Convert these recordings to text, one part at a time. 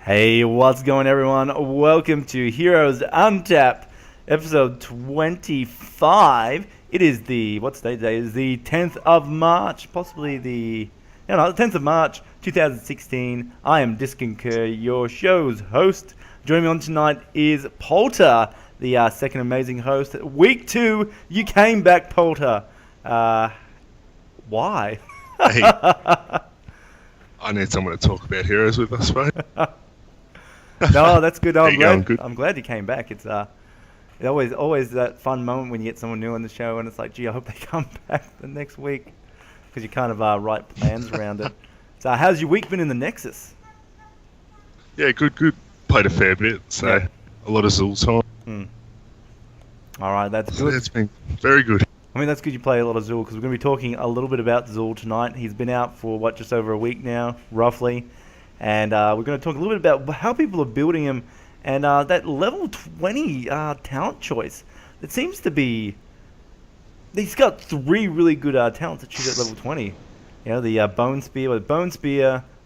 Hey, what's going on, everyone? Welcome to Heroes Untapped, episode 25. It is what's the date today? It is the 10th of March, possibly the 10th of March, 2016. I am Disconcur, your show's host. Joining me on tonight is Polter, the second amazing host. Week 2, you came back, Polter. Why? Hey, I need someone to talk about heroes with us, mate. No, that's good. No, Good. I'm glad you came back. It's always that fun moment when you get someone new on the show, and it's like, gee, I hope they come back the next week, because you kind of write plans around it. So, how's your week been in the Nexus? Yeah, good. Played a fair bit, so a lot of Zool time. All right, that's So good. it's been very good. I mean, that's good you play a lot of Zool, because we're going to be talking a little bit about Zool tonight. He's been out for, just over a week now, roughly. And we're going to talk a little bit about how people are building him and that level 20 talent choice. It seems to be... He's got 3 really good talents to choose at level 20. You know, the Bone Spear,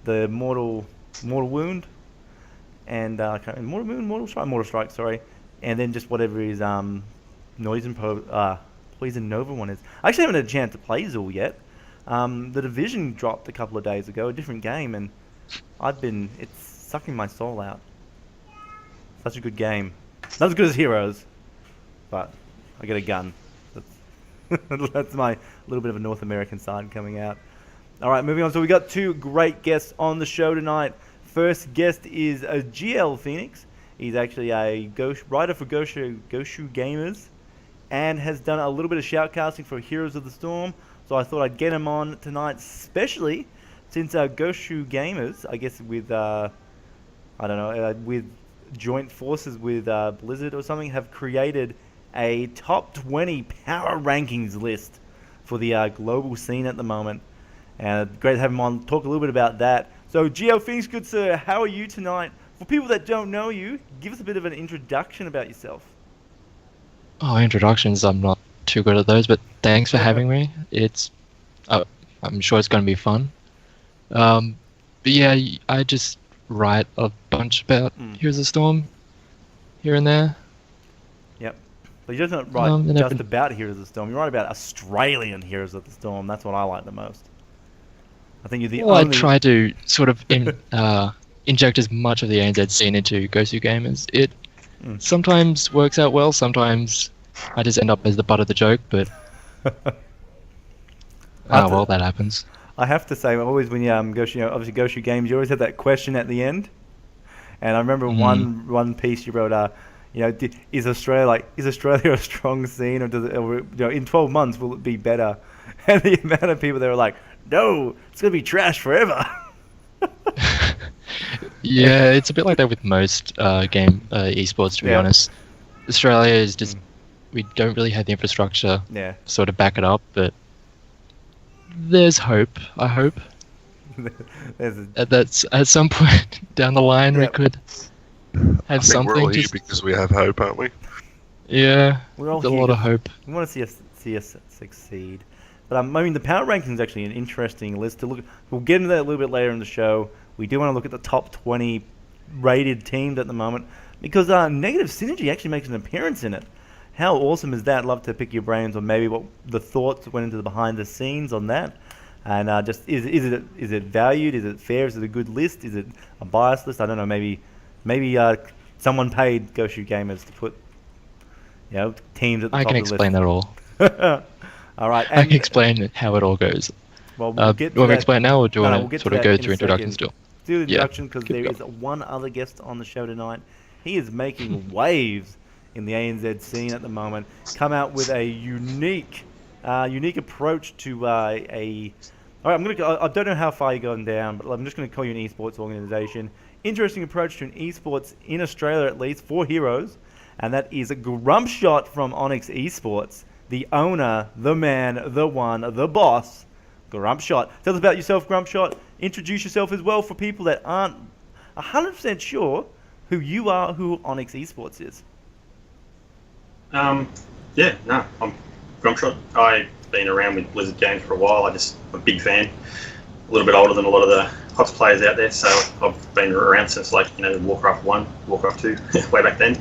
the Mortal Wound, and Mortal Strike, sorry. And then just whatever his Poison Nova one is. I actually haven't had a chance to play Zool yet. The Division dropped a couple of days ago, a different game, and it's sucking my soul out. Such a good game. Not as good as Heroes, but I get a gun. That's my little bit of a North American side coming out. Alright, moving on. So we got 2 great guests on the show tonight. First guest is GL Phoenix. He's actually a writer for Goshu Gamers, and has done a little bit of shoutcasting for Heroes of the Storm. So I thought I'd get him on tonight, especially since Goshu Gamers, I guess with with joint forces with Blizzard or something, have created a top 20 power rankings list for the global scene at the moment. And great to have him on, talk a little bit about that. So GL Phoenix, good sir, how are you tonight? For people that don't know you, give us a bit of an introduction about yourself. Oh, introductions, I'm not too good at those, but thanks for having me. I'm sure it's going to be fun. But yeah, I just write a bunch about Heroes of the Storm here and there. Yep. But you don't write just about Heroes of the Storm. You write about Australian Heroes of the Storm. That's what I like the most. I think you're the only... I try to sort of inject as much of the ANZ scene into Goshu Gamers. It sometimes works out well, sometimes I just end up as the butt of the joke, but... well, that happens. I have to say, always when you obviously Goshu Games, you always have that question at the end. And I remember one piece you wrote, is Australia a strong scene, or does it, in 12 months will it be better? And the amount of people that were like, no, it's gonna be trash forever. Yeah, it's a bit like that with most esports, to be honest. Australia is just we don't really have the infrastructure to sort of back it up, but there's hope, I hope. That's at some point down the line we could have something. We're all here because we have hope, aren't we? Yeah, we're all a lot of hope. We want to see us succeed. But I mean, the power ranking is actually an interesting list to look at. We'll get into that a little bit later in the show. We do want to look at the top 20 rated teams at the moment, because Negative Synergy actually makes an appearance in it. How awesome is that? Love to pick your brains on maybe what the thoughts went into the behind the scenes on that, and just is it valued? Is it fair? Is it a good list? Is it a biased list? I don't know. Maybe someone paid Goshu Gamers to put teams at the top of the list. I can explain that all. All right. I can explain how it all goes. Well, we'll get do you want me to explain now, or do you want to sort of go through introductions still? Do the introduction, because there is one other guest on the show tonight. He is making waves in the ANZ scene at the moment. Come out with a unique approach to a. All right, I don't know how far you're going down, but I'm just going to call you an esports organization. Interesting approach to an esports in Australia, at least for Heroes, and that is a Grumpshot from Onyx Esports. The owner, the man, the one, the boss, Grumpshot. Tell us about yourself, Grumpshot. Introduce yourself as well for people that aren't 100% sure who you are, who Onyx Esports is. I'm Grumpshot. I've been around with Blizzard games for a while. I'm a big fan. a little bit older than a lot of the HOTS players out there, so I've been around since Warcraft 1, Warcraft 2, way back then.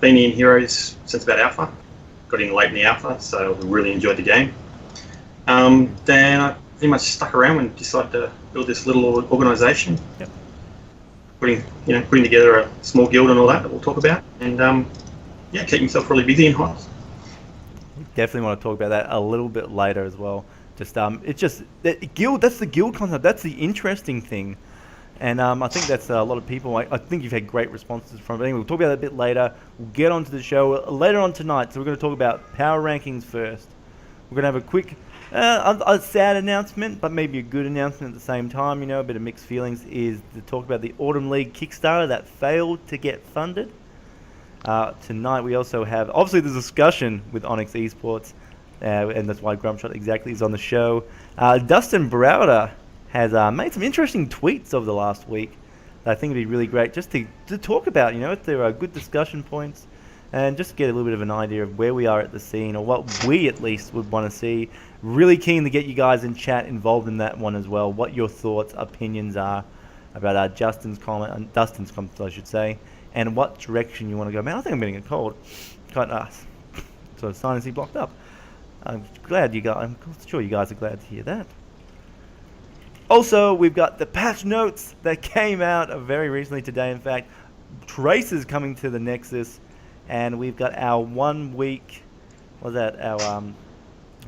Been in Heroes since about Alpha. Got in late in the Alpha, so really enjoyed the game. Then I pretty much stuck around and decided to build this little organisation. Yep. Putting together a small guild and all that we'll talk about, and keep myself really busy in HOTS. Definitely want to talk about that a little bit later as well. It's just that guild. That's the guild concept. That's the interesting thing, and I think that's a lot of people. I think you've had great responses from it. Anyway, we'll talk about that a bit later. We'll get onto the show later on tonight. So we're going to talk about power rankings first. We're going to have a quick, a sad announcement, but maybe a good announcement at the same time. A bit of mixed feelings. Is to talk about the Autumn League Kickstarter that failed to get funded. Tonight we also have, obviously, the discussion with Onyx Esports, and that's why Grumpshot exactly is on the show. Dustin Browder has made some interesting tweets over the last week that I think would be really great just to talk about, if there are good discussion points, and just get a little bit of an idea of where we are at the scene, or what we at least would want to see. Really keen to get you guys in chat involved in that one as well, what your thoughts, opinions are about Dustin's comment, I should say, and what direction you want to go. Man, I think I'm getting a cold. Quite nice. So sinusly blocked up. I'm sure you guys are glad to hear that. Also, we've got the patch notes that came out very recently today. In fact, Tracer's coming to the Nexus, and we've got our 1 week. What's that? Our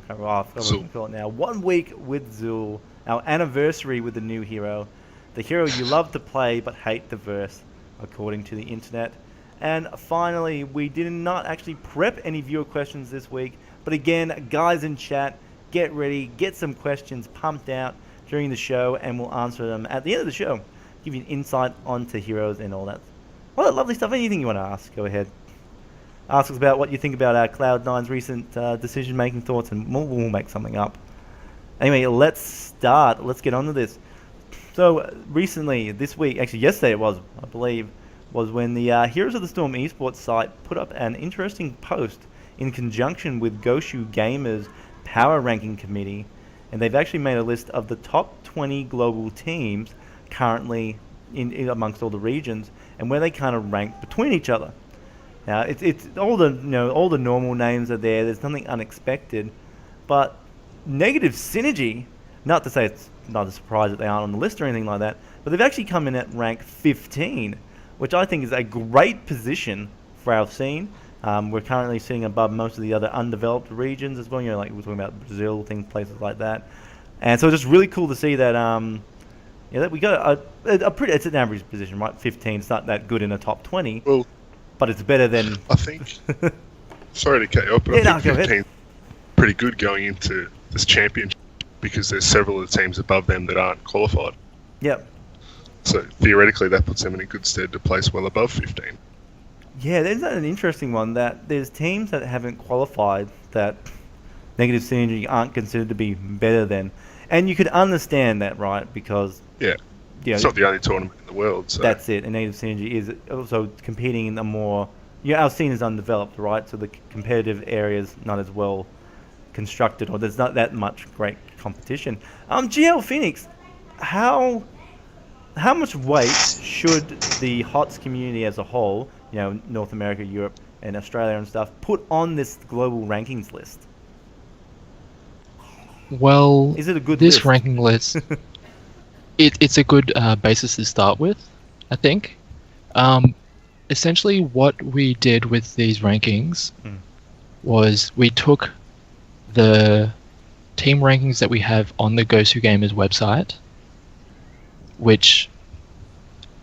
I forgot what we call it now. 1 week with Zul. Our anniversary with the new hero, the hero you love to play but hate the verse, according to the internet. And finally, we did not actually prep any viewer questions this week, but again, guys in chat, get ready, get some questions pumped out during the show, and we'll answer them at the end of the show, give you an insight onto heroes and all that. All that lovely stuff. Anything you want to ask, go ahead. Ask us about what you think about our Cloud9's recent decision-making thoughts, and we'll make something up. Anyway, let's start. Let's get on to this. So recently, this week, actually yesterday it was, I believe, was when the Heroes of the Storm esports site put up an interesting post in conjunction with Goshu Gamers' Power Ranking Committee, and they've actually made a list of the top 20 global teams currently in amongst all the regions, and where they kind of rank between each other. Now, it's all the normal names are there. There's nothing unexpected, but Negative Synergy, not to say it's not a surprise that they aren't on the list or anything like that, but they've actually come in at rank 15, which I think is a great position for our scene. We're currently sitting above most of the other undeveloped regions as well. Like we're talking about Brazil, places like that, and so it's just really cool to see that. That we got a pretty. It's an average position, right? 15. It's not that good in the top 20. Well, but it's better than. I think. Sorry to cut you off, but I think 15 is pretty good going into this championship because there's several of the teams above them that aren't qualified. Yep. So theoretically, that puts them in a good stead to place well above 15. Yeah, there's an interesting one that there's teams that haven't qualified that Negative Synergy aren't considered to be better than, and you could understand that, right? Because it's not the only tournament in the world. So. That's it. And Negative Synergy is also competing in a more our scene is undeveloped, right? So the competitive area's not as well constructed, or there's not that much great competition. GL Phoenix, how much weight should the HOTS community as a whole, North America, Europe, and Australia and stuff, put on this global rankings list? Well, is it a good this list? ranking list? It's a good basis to start with, I think. Essentially, what we did with these rankings was we took the team rankings that we have on the Gosu Gamers website, which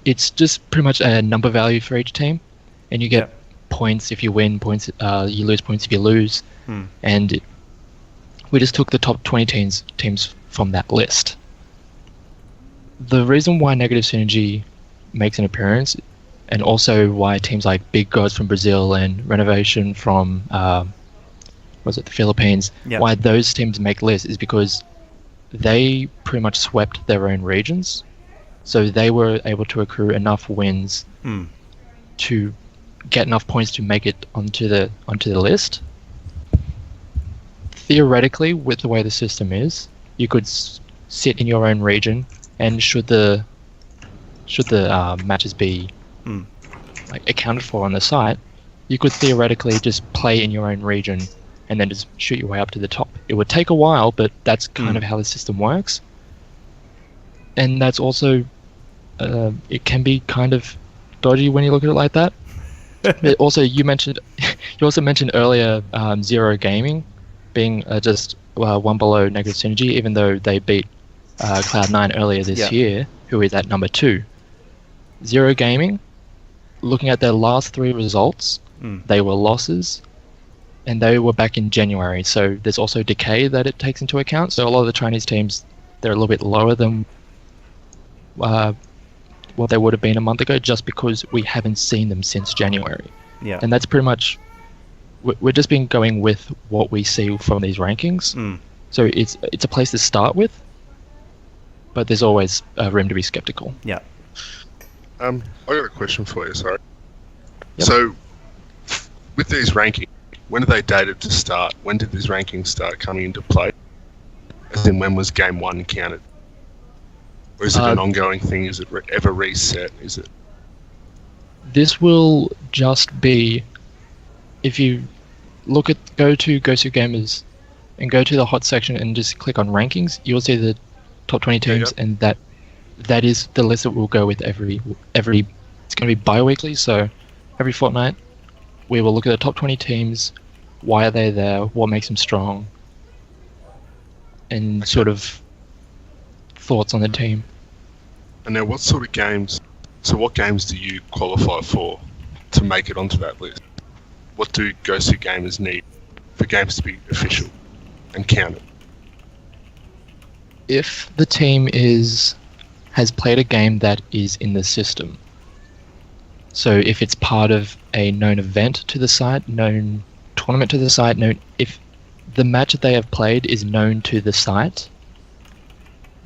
it's just pretty much a number value for each team, and you get points if you win, points you lose points if you lose, and we just took the top 20 teams from that list. The reason why Negative Synergy makes an appearance, and also why teams like Big Gods from Brazil and Renovation from the Philippines, why those teams make lists is because they pretty much swept their own regions, so they were able to accrue enough wins to get enough points to make it onto the theoretically, with the way the system is, you could sit in your own region, and should the matches be like accounted for on the site, you could theoretically just play in your own region and then just shoot your way up to the top. It would take a while, but that's kind of how the system works. And that's also, it can be kind of dodgy when you look at it like that. But also, you also mentioned earlier Zero Gaming being just one below negative synergy, even though they beat Cloud9 earlier this year, who is at number 2. Zero Gaming, looking at their last 3 results, they were losses, and they were back in January. So there's also decay that it takes into account. So a lot of the Chinese teams, they're a little bit lower than what they would have been a month ago, just because we haven't seen them since January. Yeah. And that's pretty much, we're just been going with what we see from these rankings. So it's a place to start with, but there's always room to be skeptical. Yeah. I got a question for you, sorry. Yep. So, with these rankings, when are they dated to start? When did these rankings start coming into play? As in, when was game 1 counted? Or is it an ongoing thing? Is it ever reset? Is it? This will just be, if you go to Gosu Gamers and go to the hot section and just click on rankings, you'll see the top 20 teams, and that is the list that we'll go with every. It's going to be bi-weekly, so every fortnight we will look at the top 20 teams, why are they there, what makes them strong, and sort of thoughts on the team. And now, what sort of games? So, what games do you qualify for to make it onto that list? What do Gosu Gamers need for games to be official and counted? If the team has played a game that is in the system, so if it's part of a known event to the site, known tournament to the site, if the match that they have played is known to the site,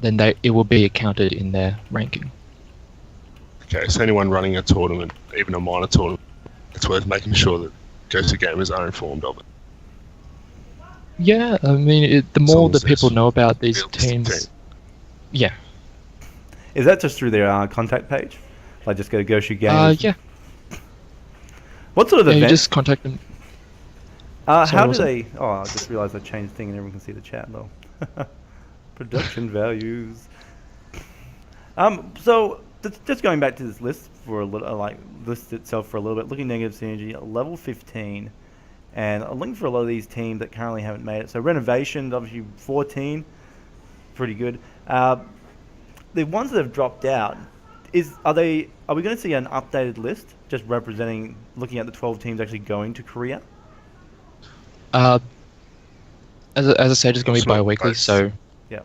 then it will be accounted in their ranking. Okay, so anyone running a tournament, even a minor tournament, it's worth making sure that Gosu Gamers are informed of it. Yeah, I mean, the more that people know about these teams, yeah. Is that just through their contact page? Like, just go to Gosu Gamers? Yeah. What sort of You event? just contact them. How do they... Oh, I just realised I changed the thing and everyone can see the chat, though. Production values. So, just going back to this list for a little, list itself for a little bit, looking negative synergy, level 15, and a link for a lot of these teams that currently haven't made it. So, Renovations, obviously 14, pretty good. The ones that have dropped out, are we going to see an updated list just representing, looking at the 12 teams actually going to Korea? As I said, it's going to be bi-weekly, so yeah,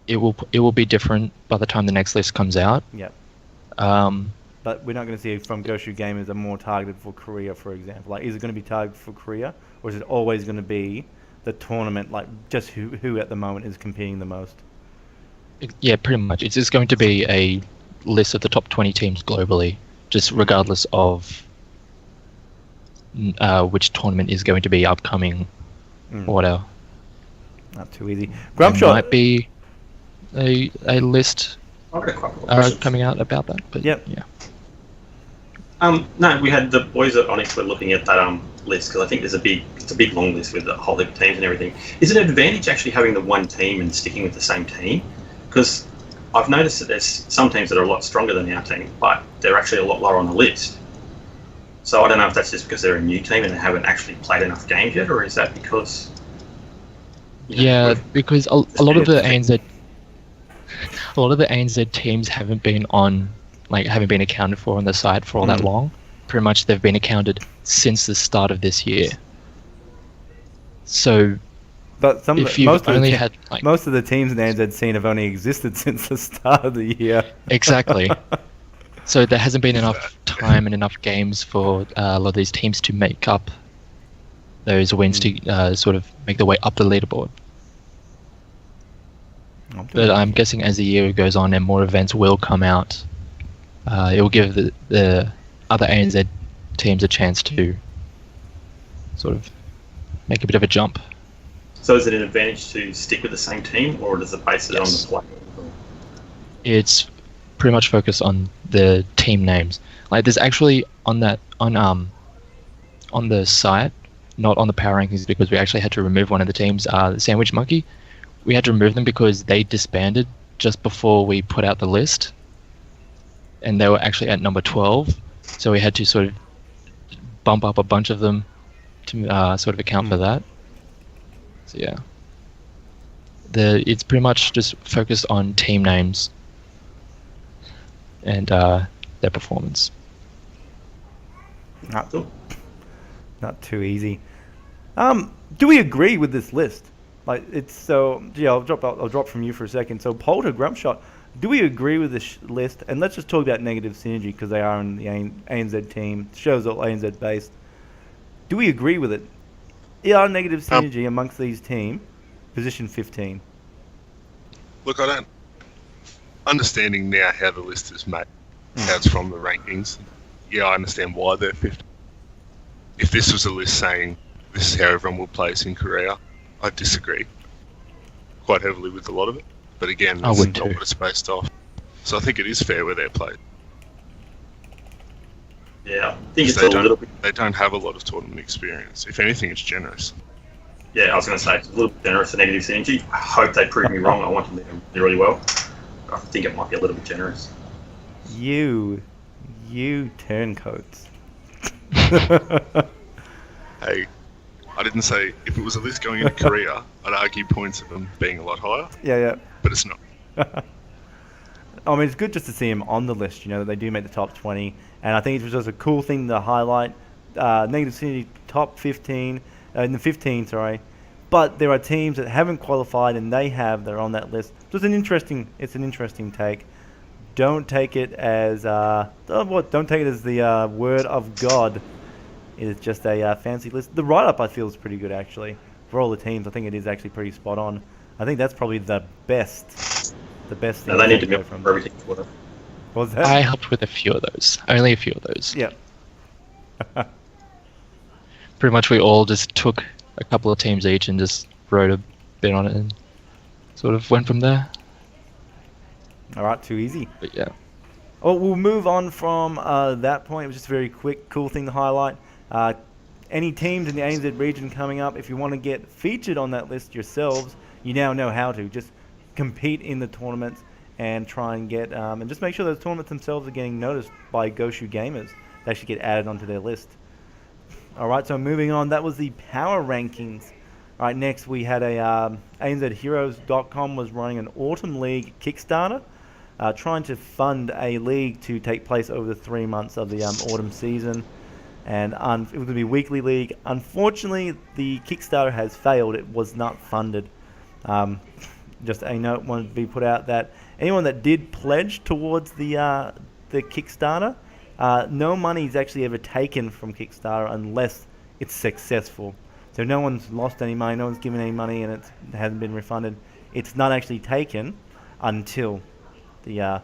it will be different by the time the next list comes out. Yeah. But we're not going to see from Gosu Gamers are more targeted for Korea, for example. Like, is it going to be targeted for Korea, or is it always going to be the tournament, like just who at the moment is competing the most? Yeah, pretty much. It's just going to be a list of the top 20 teams globally, just regardless of which tournament is going to be upcoming or whatever. Not too easy. There might be a list coming out about that, but yeah. No, we had the boys at Onyx were looking at that list, because I think it's a big long list with a whole heap of teams and everything. Is it an advantage actually having the one team and sticking with the same team? Because I've noticed that there's some teams that are a lot stronger than our team, but they're actually a lot lower on the list. So I don't know if that's just because they're a new team and they haven't actually played enough games yet, or is that because... because a lot of the ANZ teams haven't been accounted for on the site for all that long. Pretty much they've been accounted since the start of this year. So, but most of the teams in the ANZ scene have only existed since the start of the year. Exactly. So there hasn't been enough time and enough games for a lot of these teams to make up those wins to sort of make their way up the leaderboard. But I'm guessing as the year goes on and more events will come out, it will give the other ANZ teams a chance to sort of make a bit of a jump. So is it an advantage to stick with the same team, or does it base it on the player? It's pretty much focused on the team names. Like there's actually on the site, not on the power rankings, because we actually had to remove one of the teams, the Sandwich Monkey. We had to remove them because they disbanded just before we put out the list, and they were actually at number 12. So we had to sort of bump up a bunch of them to sort of account for that. So yeah, it's pretty much just focused on team names and their performance. Not too easy. Do we agree with this list? Like it's so. Yeah, I'll drop from you for a second. So Polter, Grumpshot, do we agree with this list? And let's just talk about negative synergy because they are in the ANZ team. The show's all ANZ based. Do we agree with it? Are negative synergy amongst these teams position 15? Look, I don't understanding now how the list is made. How it's from the rankings. Yeah, I understand why they're 15. If this was a list saying this is how everyone will place in Korea, I disagree quite heavily with a lot of it. But again, I this would is not too. what it's based off. So I think it is fair where they're played. Yeah, I think it's They a little bit. They don't have a lot of tournament experience. If anything, it's generous. Yeah, I was going to say it's a little bit generous for negative synergy. I hope they prove me wrong. I want them to do really well. I think it might be a little bit generous. You turncoats. Hey, I didn't say if it was a list going into Korea, I'd argue points of them being a lot higher, Yeah. but it's not. I mean, it's good just to see them on the list, that they do make the top 20. And I think it was just a cool thing to highlight. Negative Synergy top 15, in the 15, sorry. But there are teams that haven't qualified and they're on that list. So it's an interesting take. Don't take it as, don't take it as the word of God. It's just a fancy list. The write-up I feel is pretty good actually. For all the teams, I think it is actually pretty spot on. I think that's probably the best thing. No, they need to go go from everything for them. What was that? I helped with a few of those. Only a few of those. Yeah. Pretty much we all just took a couple of teams each and just wrote a bit on it and sort of went from there. All right, too easy. But yeah. Oh, we'll move on from that point. It was just a very quick, cool thing to highlight. Any teams in the ANZ region coming up, if you want to get featured on that list yourselves, you now know how to. Just compete in the tournaments and try and get, and just make sure those tournaments themselves are getting noticed by Goshu gamers. They should get added onto their list. All right, so moving on, that was the power rankings. All right, next we had a ANZHeroes.com was running an Autumn League Kickstarter, trying to fund a league to take place over the 3 months of the autumn season. And it was going to be a weekly league. Unfortunately, the Kickstarter has failed. It was not funded. Just a note wanted to be put out that anyone that did pledge towards the Kickstarter, no money is actually ever taken from Kickstarter unless it's successful. So no one's lost any money, no one's given any money, and it hasn't been refunded. It's not actually taken until the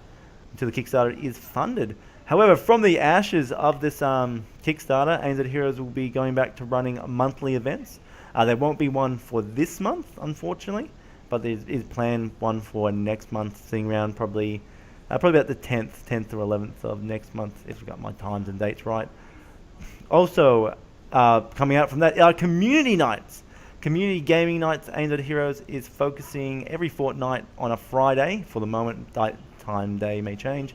Kickstarter is funded. However, from the ashes of this Kickstarter, ANZ Heroes will be going back to running monthly events. There won't be one for this month, unfortunately, but there is planned one for next month, sitting around probably about the 10th or 11th of next month, if I've got my times and dates right. Also, coming out from that are community nights. Community gaming nights. ANZ Heroes is focusing every fortnight on a Friday, for the moment, time, day may change,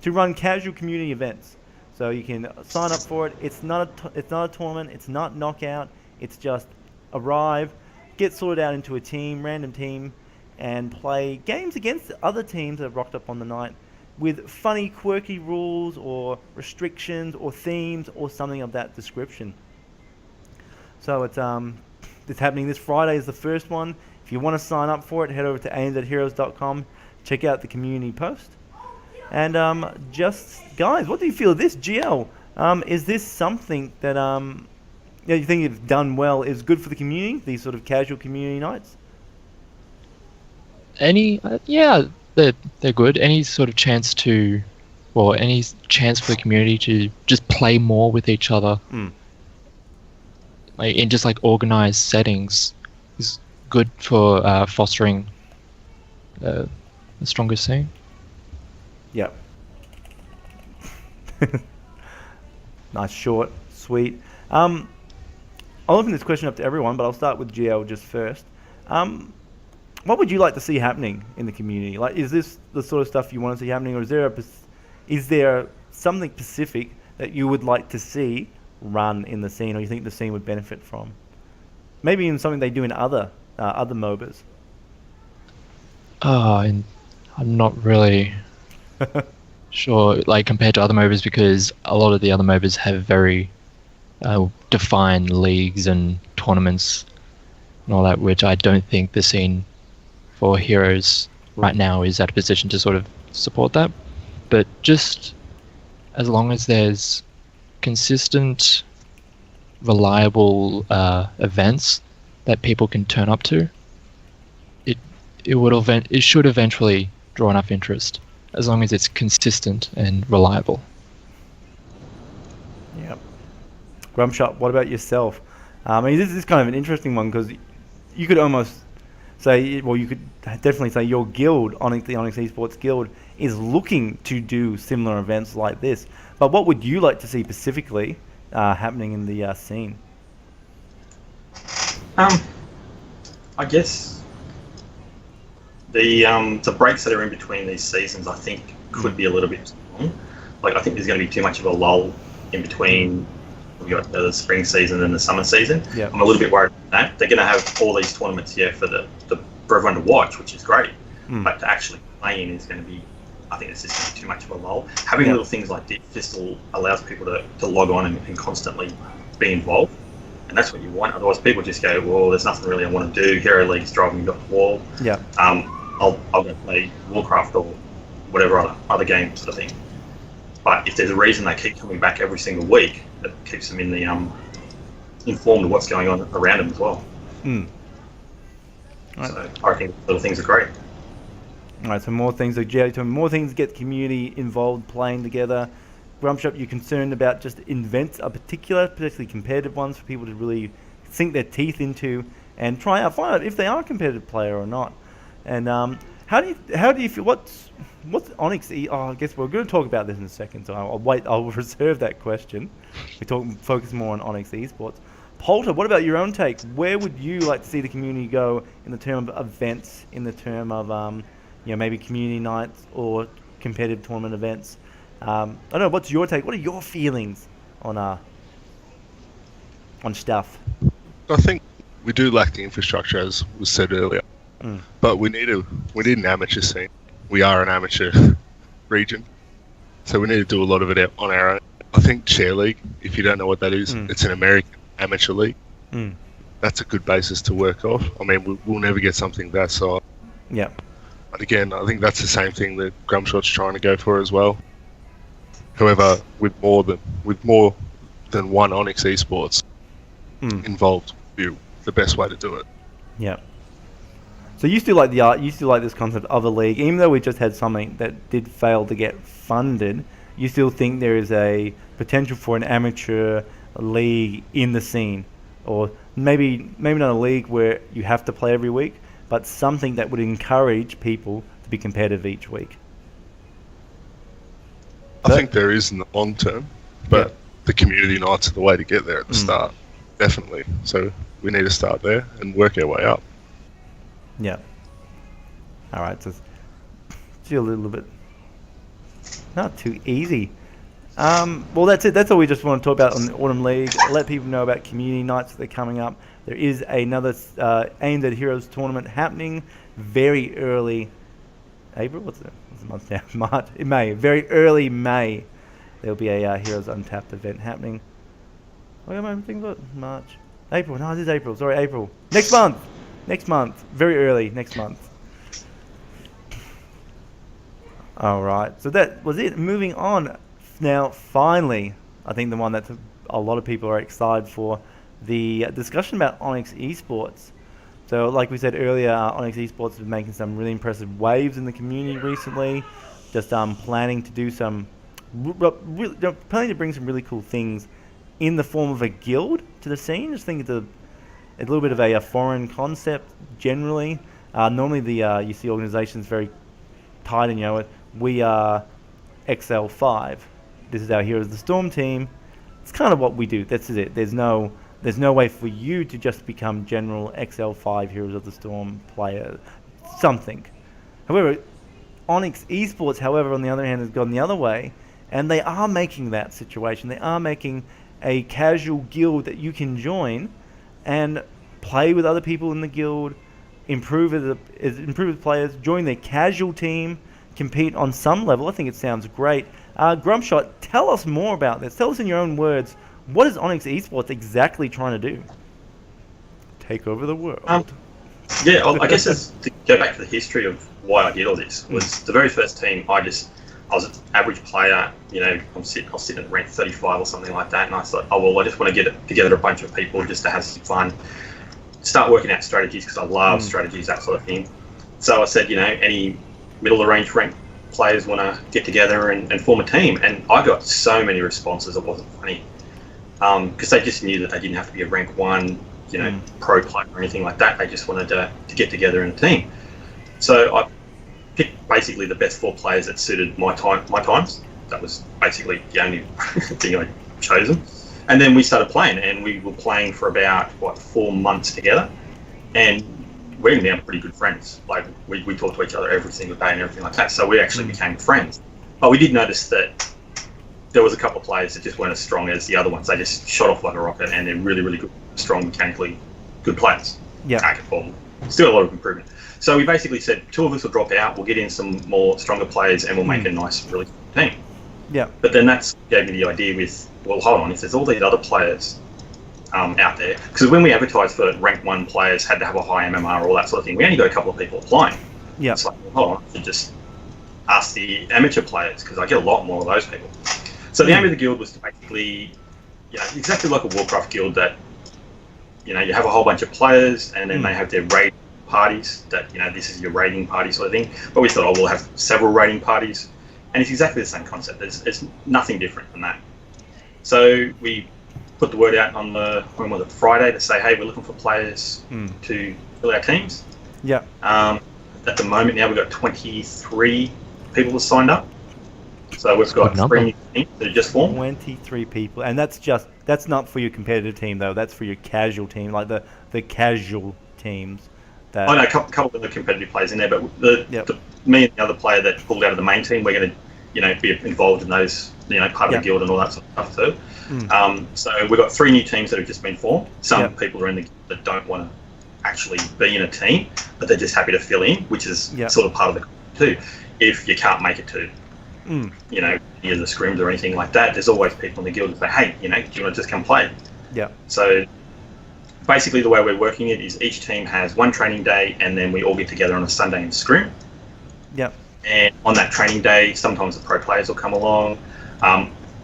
to run casual community events. So you can sign up for it. It's not a tournament. It's not knockout. It's just arrive, get sorted out into a team, random team, and play games against other teams that have rocked up on the night with funny, quirky rules or restrictions or themes or something of that description. So it's happening this Friday is the first one. If you want to sign up for it, head over to anzheroes.com, check out the community post. And just, guys, what do you feel of this, GL? Is this something that you think it's done well, is good for the community, these sort of casual community nights? Yeah, they're good. Any sort of chance any chance for the community to just play more with each other, like in just like organized settings, is good for fostering a stronger scene. Yep. Nice, short, sweet. I'll open this question up to everyone, but I'll start with GL just first. What would you like to see happening in the community? Like, is this the sort of stuff you want to see happening, or is there something specific that you would like to see run in the scene, or you think the scene would benefit from? Maybe even something they do in other MOBAs. I'm not really sure, like compared to other MOBAs, because a lot of the other MOBAs have very defined leagues and tournaments and all that, which I don't think the scene for Heroes right now is at a position to sort of support that. But just as long as there's consistent, reliable events that people can turn up to, it should eventually draw enough interest, as long as it's consistent and reliable. Yep. Grumshot, what about yourself? I mean, this is kind of an interesting one, because you could almost say, well, you could definitely say your guild, the Onyx Esports Guild, is looking to do similar events like this. But what would you like to see specifically happening in the scene? I guess the breaks that are in between these seasons, I think, could be a little bit long. Like, I think there's going to be too much of a lull in between. We've got the spring season and the summer season. Yep. I'm a little bit worried about that. They're going to have all these tournaments here for everyone to watch, which is great. But to actually play in is going to be, I think it's just going to be too much of a lull. Having little things like this just allows people to log on and constantly be involved. And that's what you want. Otherwise, people just go, well, there's nothing really I want to do. Hero League's driving me up the wall. Yeah. I'll go play Warcraft or whatever other game sort of thing. But if there's a reason they keep coming back every single week, that keeps them in the informed of what's going on around them as well. Right. So I reckon little things are great. All right, so more things like GL, more things get community involved, playing together. Grumshop, you're concerned about just events, particularly competitive ones, for people to really sink their teeth into and find out if they are a competitive player or not. And how do you feel? What's Onyx? I guess we're going to talk about this in a second, so I'll reserve that question. Focus more on Onyx Esports. Polter, what about your own take? Where would you like to see the community go in the term of events, in the term of maybe community nights or competitive tournament events? I don't know. What's your take? What are your feelings on stuff? I think we do lack the infrastructure, as was said earlier. But we need an amateur scene. We are an amateur region, so we need to do a lot of it on our own. I think Chair League, if you don't know what that is, it's an American amateur league. That's a good basis to work off. I mean, we'll never get something that size. Yeah. But again, I think that's the same thing that Grumshot's trying to go for as well. However, with more than one Onyx Esports involved, would be the best way to do it. Yeah. So you still like this concept of a league, even though we just had something that did fail to get funded. You still think there is a potential for an amateur league in the scene, or maybe not a league where you have to play every week, but something that would encourage people to be competitive each week. I think there is in the long term, but the community nights are the way to get there at the start, definitely. So we need to start there and work our way up. Yeah. All right. So still a little bit not too easy. Well, that's it. That's all we just want to talk about on the Autumn League. Let people know about community nights that are coming up. There is another Aimed at Heroes tournament happening very early April. What's the month now? March. May. Very early May. There'll be a Heroes Untapped event happening. What am I thinking about? March. April. No, it is April. Sorry, April. Next month. Next month. Very early next month. All right. So that was it. Moving on. Now, finally, I think the one that a lot of people are excited for, the discussion about Onyx Esports. So, like we said earlier, Onyx Esports is making some really impressive waves in the community recently. Just planning to do planning to bring some really cool things in the form of a guild to the scene. Just think it's a little bit of a foreign concept, generally. Normally, you see organizations very tight, and we are XL5. This is our Heroes of the Storm team. It's kind of what we do. That's it. There's no way for you to just become general XL5 Heroes of the Storm player. Something. However, Onyx Esports, however, on the other hand, has gone the other way, and they are making that situation. They are making a casual guild that you can join and play with other people in the guild, improve as players, join their casual team, compete on some level. I think it sounds great. Grumpshot, tell us more about this. Tell us in your own words, what is Onyx Esports exactly trying to do? Take over the world. I guess to go back to the history of why I did all this was the very first team. I was an average player. I'll sit at rank 35 or something like that, and I thought, I just want to get together a bunch of people just to have some fun, start working out strategies because I love strategies, that sort of thing. So I said, any middle of the range rank players want to get together and form a team, and I got so many responses it wasn't funny, because they just knew that they didn't have to be a rank 1 pro player or anything like that. They just wanted to get together in a team. So I picked basically the best 4 players that suited my times. That was basically the only thing I chosen. And then we started playing, and we were playing for about 4 months together, and we're now pretty good friends. Like we talk to each other every single day and everything like that. So we actually became friends. But we did notice that there was a couple of players that just weren't as strong as the other ones. They just shot off like a rocket, and they're really, really good, strong, mechanically good players. Yeah. Still a lot of improvement. So we basically said 2 of us will drop out, we'll get in some more stronger players, and we'll make a nice, really good team. Yeah. But then that gave me the idea with, well, hold on, if there's all these other players out there, because when we advertised for rank 1 players had to have a high MMR, all that sort of thing, we only got a couple of people applying. Yeah. It's like, well, hold on, I should just ask the amateur players, because I get a lot more of those people. So the aim of the guild was to basically, exactly like a Warcraft guild, that you have a whole bunch of players, and then they have their raid parties. That this is your raiding party sort of thing. But we thought, we'll have several raiding parties, and it's exactly the same concept. It's nothing different than that. So we put the word out on Friday to say, hey, we're looking for players to fill our teams. Yeah. At the moment now we've got 23 people that signed up. So we've got 3 new teams that are just formed. 23 people, and that's not for your competitive team though. That's for your casual team, like the casual teams. I know a couple of the competitive players in there, but me and the other player that pulled out of the main team, we're going to be involved in those, part of the guild and all that sort of stuff too. So we've got 3 new teams that have just been formed. Some people are in the guild that don't want to actually be in a team, but they're just happy to fill in, which is sort of part of the too. If you can't make it to either the scrims or anything like that, there's always people in the guild that say, hey, do you want to just come play? Yeah. So basically the way we're working it is each team has 1 training day, and then we all get together on a Sunday and scrim. Yeah. And on that training day, sometimes the pro players will come along.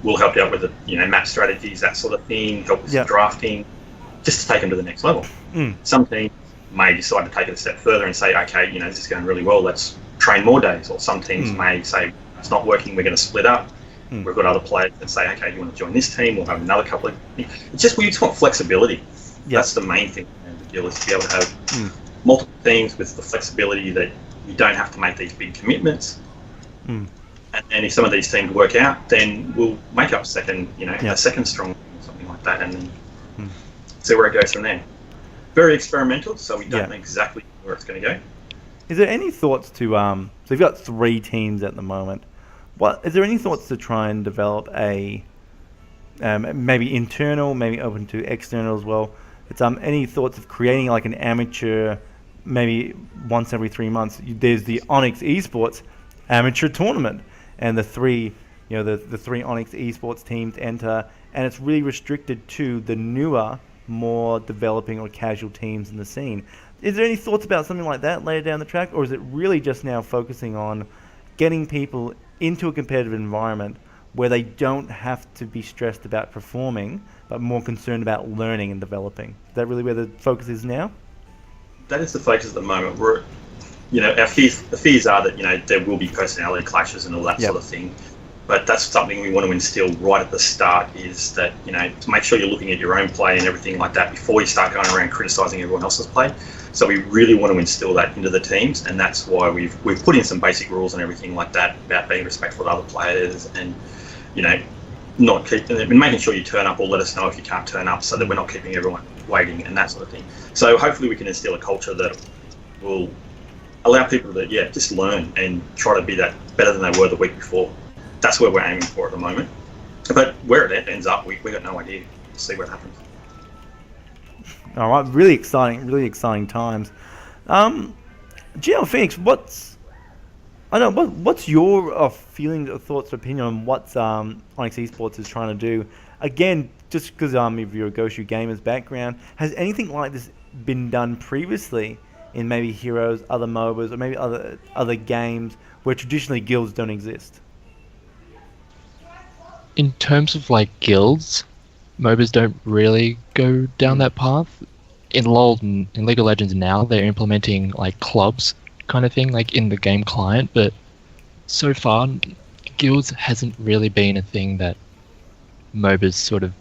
We'll help you out with the map strategies, that sort of thing, help with some drafting, just to take them to the next level. Some teams may decide to take it a step further and say, okay, this is going really well, let's train more days. Or some teams may say, it's not working, we're going to split up. We've got other players that say, okay, you want to join this team, we'll have another couple of... It's just, we just want flexibility. That's the main thing in the deal, is to be able to have multiple teams with the flexibility that you don't have to make these big commitments. And then if some of these teams work out, then we'll make up a second strong, something like that, and then see where it goes from there. Very experimental, so we don't know exactly where it's going to go. Is there any thoughts to so you've got 3 teams at the moment? Is there any thoughts to try and develop a maybe internal, maybe open to external as well? It's any thoughts of creating like an amateur, maybe once every 3 months? There's the Onyx Esports amateur tournament, and the 3 Onyx Esports teams enter, and it's really restricted to the newer, more developing or casual teams in the scene. Is there any thoughts about something like that later down the track, or is it really just now focusing on getting people into a competitive environment where they don't have to be stressed about performing, but more concerned about learning and developing? Is that really where the focus is now? That is the focus at the moment. The fears are that there will be personality clashes and all that sort of thing. But that's something we want to instill right at the start, is that, to make sure you're looking at your own play and everything like that before you start going around criticising everyone else's play. So we really want to instill that into the teams, and that's why we've put in some basic rules and everything like that about being respectful to other players, and not keeping and making sure you turn up or let us know if you can't turn up, so that we're not keeping everyone waiting and that sort of thing. So hopefully we can instill a culture that will allow people to just learn and try to be that better than they were the week before. That's where we're aiming for at the moment. But where it ends up, we got no idea. We'll see what happens. All right, really exciting times. GL Phoenix, what's your feelings, or thoughts, or opinion on what Onyx Esports is trying to do? Again, just because of your Goshu Gamers background, has anything like this been done previously in maybe Heroes, other MOBAs, or maybe other games where traditionally guilds don't exist? In terms of like guilds, MOBAs don't really go down that path. In LoL, in League of Legends now, they're implementing like clubs kind of thing, like in the game client, but so far, guilds hasn't really been a thing that MOBAs sort of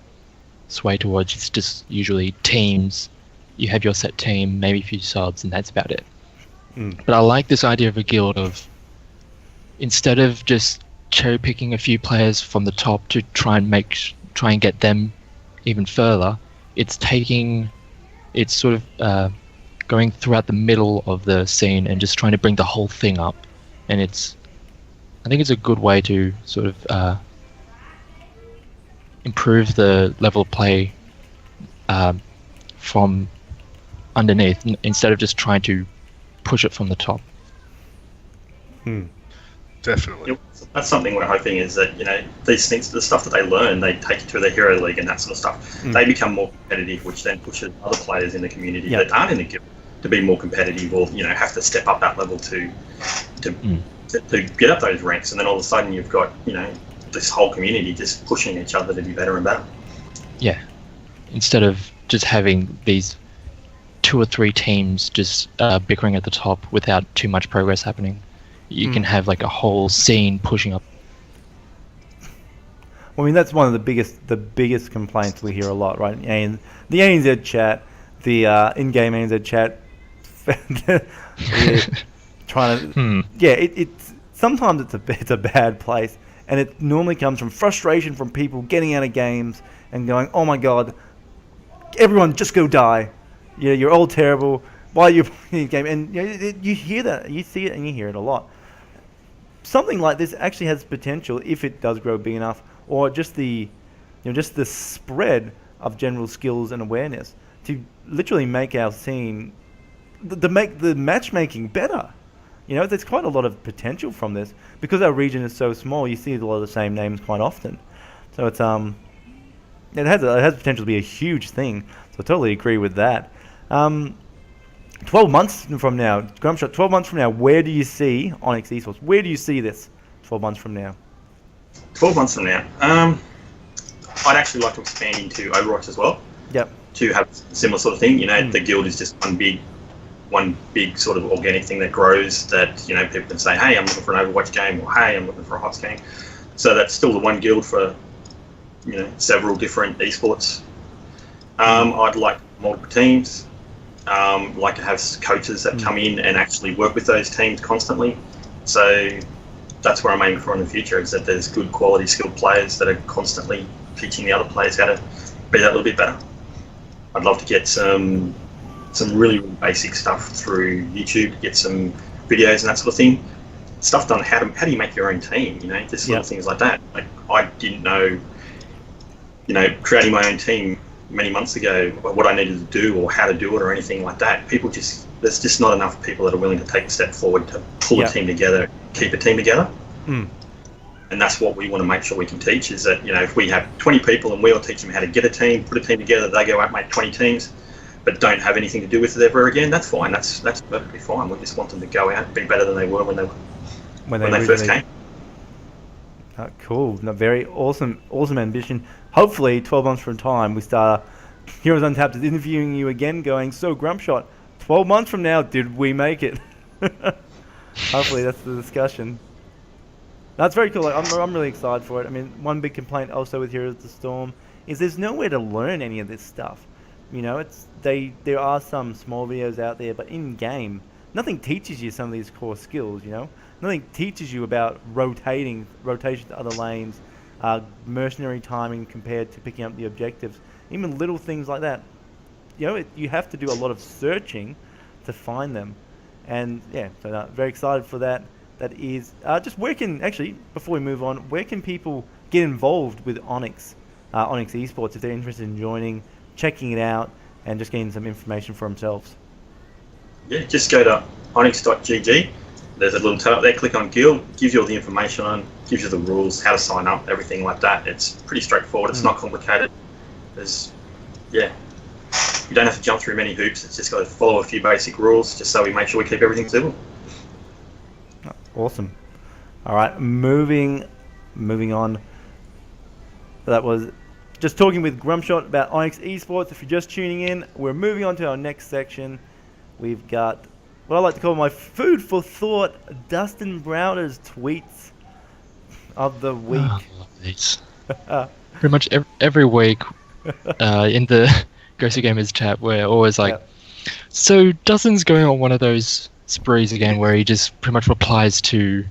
sway towards. It's just usually teams. You have your set team, maybe a few subs, and that's about it. But I like this idea of a guild of, instead of just cherry picking a few players from the top to try and get them even further, it's sort of going throughout the middle of the scene and just trying to bring the whole thing up. And I think it's a good way to sort of improve the level of play from underneath, instead of just trying to push it from the top. Definitely. That's something we're hoping is that, these things, the stuff that they learn, they take it to the Hero League and that sort of stuff. They become more competitive, which then pushes other players in the community that aren't in the guild to be more competitive, or have to step up that level to get up those ranks. And then all of a sudden you've got this whole community just pushing each other to be better and better. Yeah. Instead of just having these 2 or 3 teams just bickering at the top without too much progress happening. You can have like a whole scene pushing up. Well, I mean, that's one of the biggest complaints we hear a lot, right? And the ANZ chat, the in-game ANZ chat, trying to, it's sometimes it's a bad place, and it normally comes from frustration from people getting out of games and going, oh my god, everyone just go die. You're all terrible. Why are you playing the game? And you hear that, you see it, and you hear it a lot. Something like this actually has potential if it does grow big enough, or just the spread of general skills and awareness to literally make our scene, to make the matchmaking better. There's quite a lot of potential from this because our region is so small. You see a lot of the same names quite often, so it has potential to be a huge thing. So I totally agree with that. 12 months from now, Grumpshot, 12 months from now, where do you see Onyx Esports? Where do you see this 12 months from now? 12 months from now, I'd actually like to expand into Overwatch as well. Yep. To have a similar sort of thing. The guild is just one big sort of organic thing that grows, that people can say, hey, I'm looking for an Overwatch game, or hey, I'm looking for a HOTS game. So that's still the one guild for several different esports. I'd like multiple teams. Like to have coaches that come in and actually work with those teams constantly. So that's where I'm aiming for in the future, is that there's good quality skilled players that are constantly teaching the other players how to be that little bit better. I'd love to get some really basic stuff through YouTube, get some videos and that sort of thing. Stuff done, how do you make your own team, just little things like that. Like, I didn't know, creating my own team many months ago, what I needed to do or how to do it or anything like that. There's just not enough people that are willing to take a step forward to pull a team together, keep a team together. And that's what we want to make sure we can teach, is that, if we have 20 people and we all teach them how to get a team, put a team together, they go out, make 20 teams, but don't have anything to do with it ever again, that's fine. That's perfectly fine. We just want them to go out and be better than they were when they first came. Cool. No, very awesome ambition. Hopefully, 12 months from time, we start Heroes Untapped is interviewing you again, going, so Grumpshot, 12 months from now, did we make it? Hopefully, that's the discussion. That's very cool. I'm really excited for it. I mean, one big complaint also with Heroes of the Storm is there's nowhere to learn any of this stuff. You know, there are some small videos out there, but in game, nothing teaches you some of these core skills. You know, nothing teaches you about rotation to other lanes, mercenary timing compared to picking up the objectives. Even little things like that. You know, you have to do a lot of searching to find them. And yeah, so very excited for that. That is just where can actually before we move on, where can people get involved with Onyx Esports if they're interested in joining, checking it out, and just getting some information for themselves? Yeah, just go to onyx.gg. There's a little tab up there. Click on Guild. Gives you all the information on. Gives you the rules, how to sign up, everything like that. It's pretty straightforward. It's not complicated. You don't have to jump through many hoops. It's just got to follow a few basic rules, just so we make sure we keep everything civil. Awesome. All right, moving on. That was just talking with Grumshot about Onyx Esports. If you're just tuning in, we're moving on to our next section. We've got what I like to call my food for thought, Dustin Browder's tweets of the week. Oh, I love these. Pretty much every week in the Ghosty Gamers chat, we're always like, so Dustin's going on one of those sprees again where he just pretty much replies to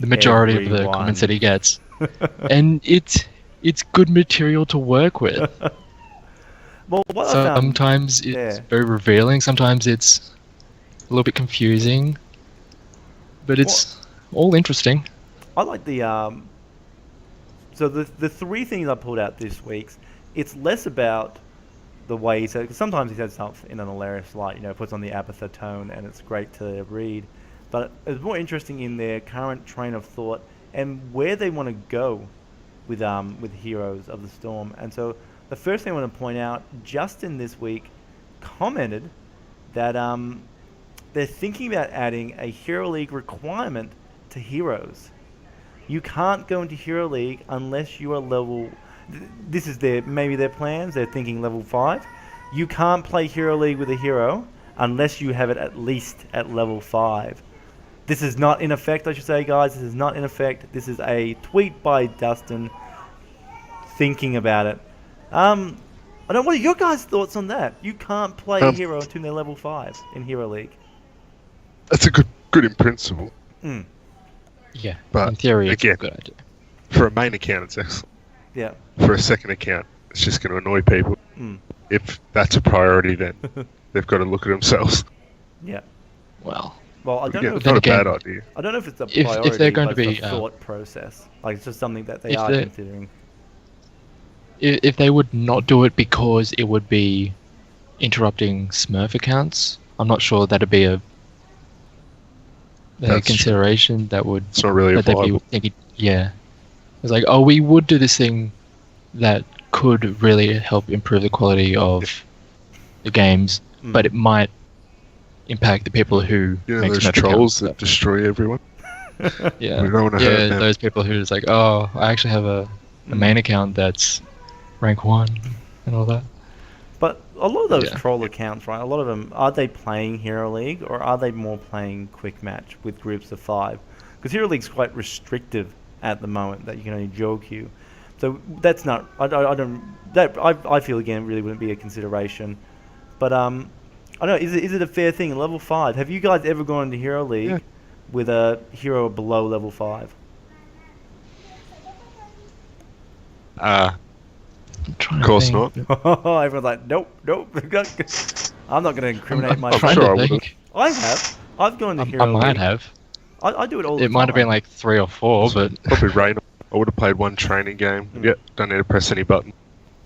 the majority of the comments that he gets. And it's good material to work with. Well, sometimes it's very revealing, sometimes it's a little bit confusing, but it's all interesting. I like the so the three things I pulled out this week's, it's less about the way he said, because sometimes he says stuff in an hilarious light, you know, puts on the Abatha tone, and it's great to read. But it's more interesting in their current train of thought and where they want to go with Heroes of the Storm. And so the first thing I want to point out, Justin this week commented that they're thinking about adding a Hero League requirement to Heroes. You can't go into Hero League unless you are level... This is maybe their plans. They're thinking level 5. You can't play Hero League with a hero unless you have it at least at level 5. This is not in effect, I should say, guys. This is not in effect. This is a tweet by Dustin thinking about it. What are your guys' thoughts on that? You can't play a hero until they're level 5 in Hero League. That's a good in principle. Yeah, but in theory, again, it's a good idea. For a main account, it's excellent. Yeah. For a second account, it's just going to annoy people. If that's a priority, then they've got to look at themselves. Yeah. Well, I don't know. It's not a bad idea. I don't know if it's a priority, if they're going to but be it's a thought process. Like, it's just something that they are considering. If they would not do it because it would be interrupting Smurf accounts, I'm not sure that'd be a consideration that would... It's not really a viable. Yeah. It's like, oh, we would do this thing that could really help improve the quality of the games, but it might impact the people who make those Smurf trolls accounts. that destroy everyone. Yeah, we don't want to hurt them. Those people who is like, oh, I actually have a main account that's rank 1 and all that. But a lot of those troll accounts, right? A lot of them, are they playing Hero League or are they more playing Quick Match with groups of 5? Because Hero League's quite restrictive at the moment that you can only dual queue. So that's not. I feel again it really wouldn't be a consideration. But I don't know. Is it a fair thing? In level 5, have you guys ever gone into Hero League with a hero below level 5? Of course not. Everyone's like, nope. I'm not going to incriminate myself. I'm sure I would have. I have. I've gone to Hero League. I might have. I do it all the time. It might have been like 3 or 4, but... Probably Rain. I would have played one training game. Don't need to press any button.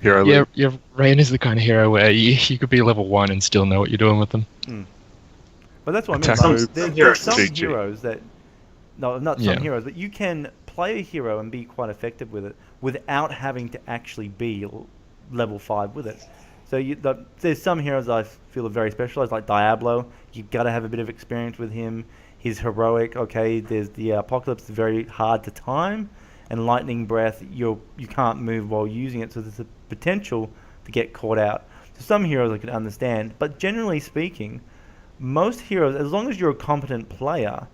Hero League. Yeah, Rain is the kind of hero where you could be level 1 and still know what you're doing with them. But that's what I I mean. There's some heroes that... No, not some heroes, but you can play a hero and be quite effective with it without having to actually be level 5 with it. So there's some heroes I feel are very specialized, like Diablo. You've got to have a bit of experience with him. He's heroic. Okay, there's the Apocalypse, very hard to time, and Lightning Breath, you can't move while using it, so there's a potential to get caught out. So some heroes I can understand, but generally speaking, most heroes, as long as you're a competent player,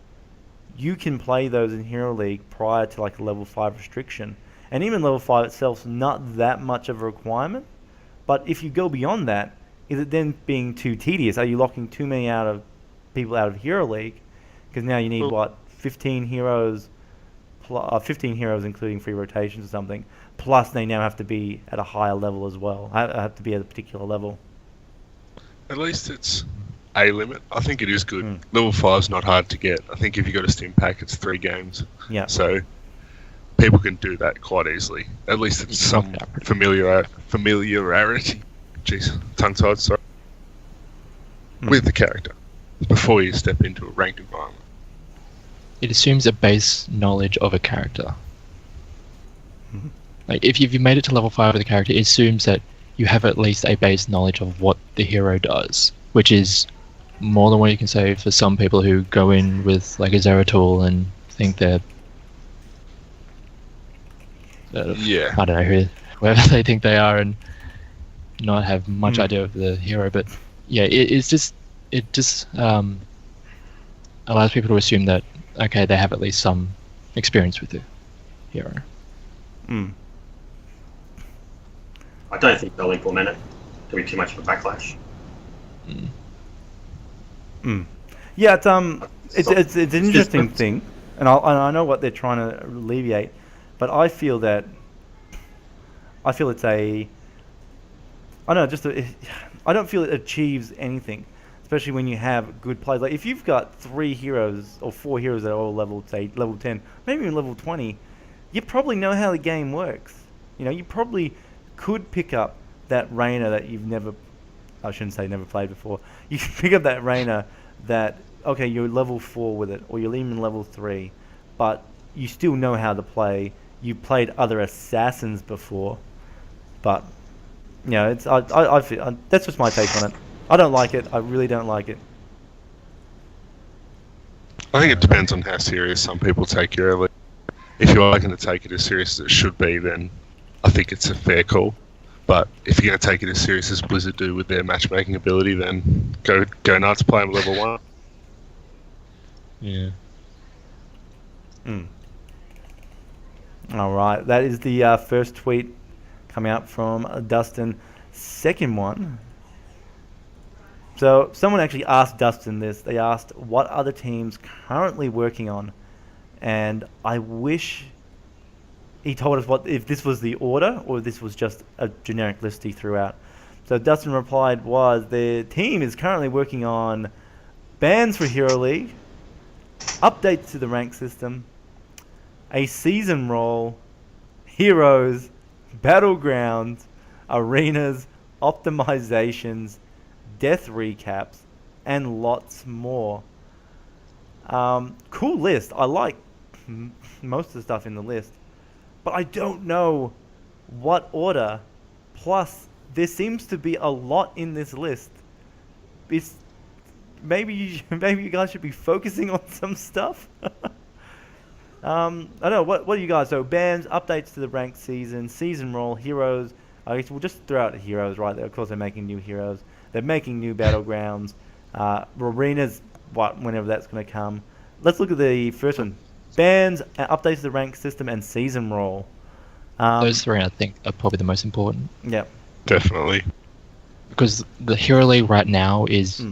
you can play those in Hero League prior to like a level 5 restriction. And even level 5 itself's not that much of a requirement, but if you go beyond that, is it then being too tedious? Are you locking too many people out of Hero League? Because now you need Well- 15 heroes, 15 heroes including free rotations or something. Plus they now have to be at a higher level as well. Have to be at a particular level. At least it's a limit. I think it is good. Mm. Level 5's not hard to get. I think if you got a Stim pack, it's 3 games. Yeah. So people can do that quite easily. At least it's some familiarity. Jeez, tongue-tied, sorry. With the character before you step into a ranked environment. It assumes a base knowledge of a character. Mhm. Like if you've made it to level 5 of the character, it assumes that you have at least a base knowledge of what the hero does, which is more than what you can say for some people who go in with like a Zeratul and think they're Yeah. I don't know whoever they think they are and not have much idea of the hero. But yeah, it just allows people to assume that okay, they have at least some experience with the hero. Mm. I don't think they'll implement it. There'll be too much of a backlash. Yeah, it's an interesting thing, and I know what they're trying to alleviate, but I feel it's a I don't know, I don't feel it achieves anything, especially when you have good players. Like if you've got 3 heroes or 4 heroes that are all level, say level 10, maybe even level 20, you probably know how the game works. You know, you probably could pick up that Reyna that you've never, I shouldn't say never played before. You can pick up that Reyna that, okay, you're level 4 with it, or you're even level 3, but you still know how to play. You played other assassins before, but you know, it's I feel that's just my take on it. I don't like it. I really don't like it. I think it depends on how serious some people take Hero League. If you are going to take it as serious as it should be, then I think it's a fair call. But if you're going to take it as serious as Blizzard do with their matchmaking ability, then go nuts, play them level 1. Yeah. All right, that is the first tweet coming out from Dustin. Second one. So someone actually asked Dustin this. They asked, what are the teams currently working on? And I wish he told us if this was the order or if this was just a generic list he threw out. So Dustin replied their team is currently working on bans for Hero League, updates to the rank system, a season role, heroes, battlegrounds, arenas, optimizations, death recaps, and lots more. Cool list. I like most of the stuff in the list, but I don't know what order. Plus, there seems to be a lot in this list. Maybe you guys should be focusing on some stuff. I don't know. What do you guys? So bans, updates to the ranked season role, heroes. I guess we'll just throw out the heroes right there. Of course, they're making new heroes. They're making new battlegrounds. Arenas, whenever that's going to come. Let's look at the first one. Bans, updates to the rank system, and season role. Those 3, I think, are probably the most important. Yeah. Definitely. Because the Hero League right now is...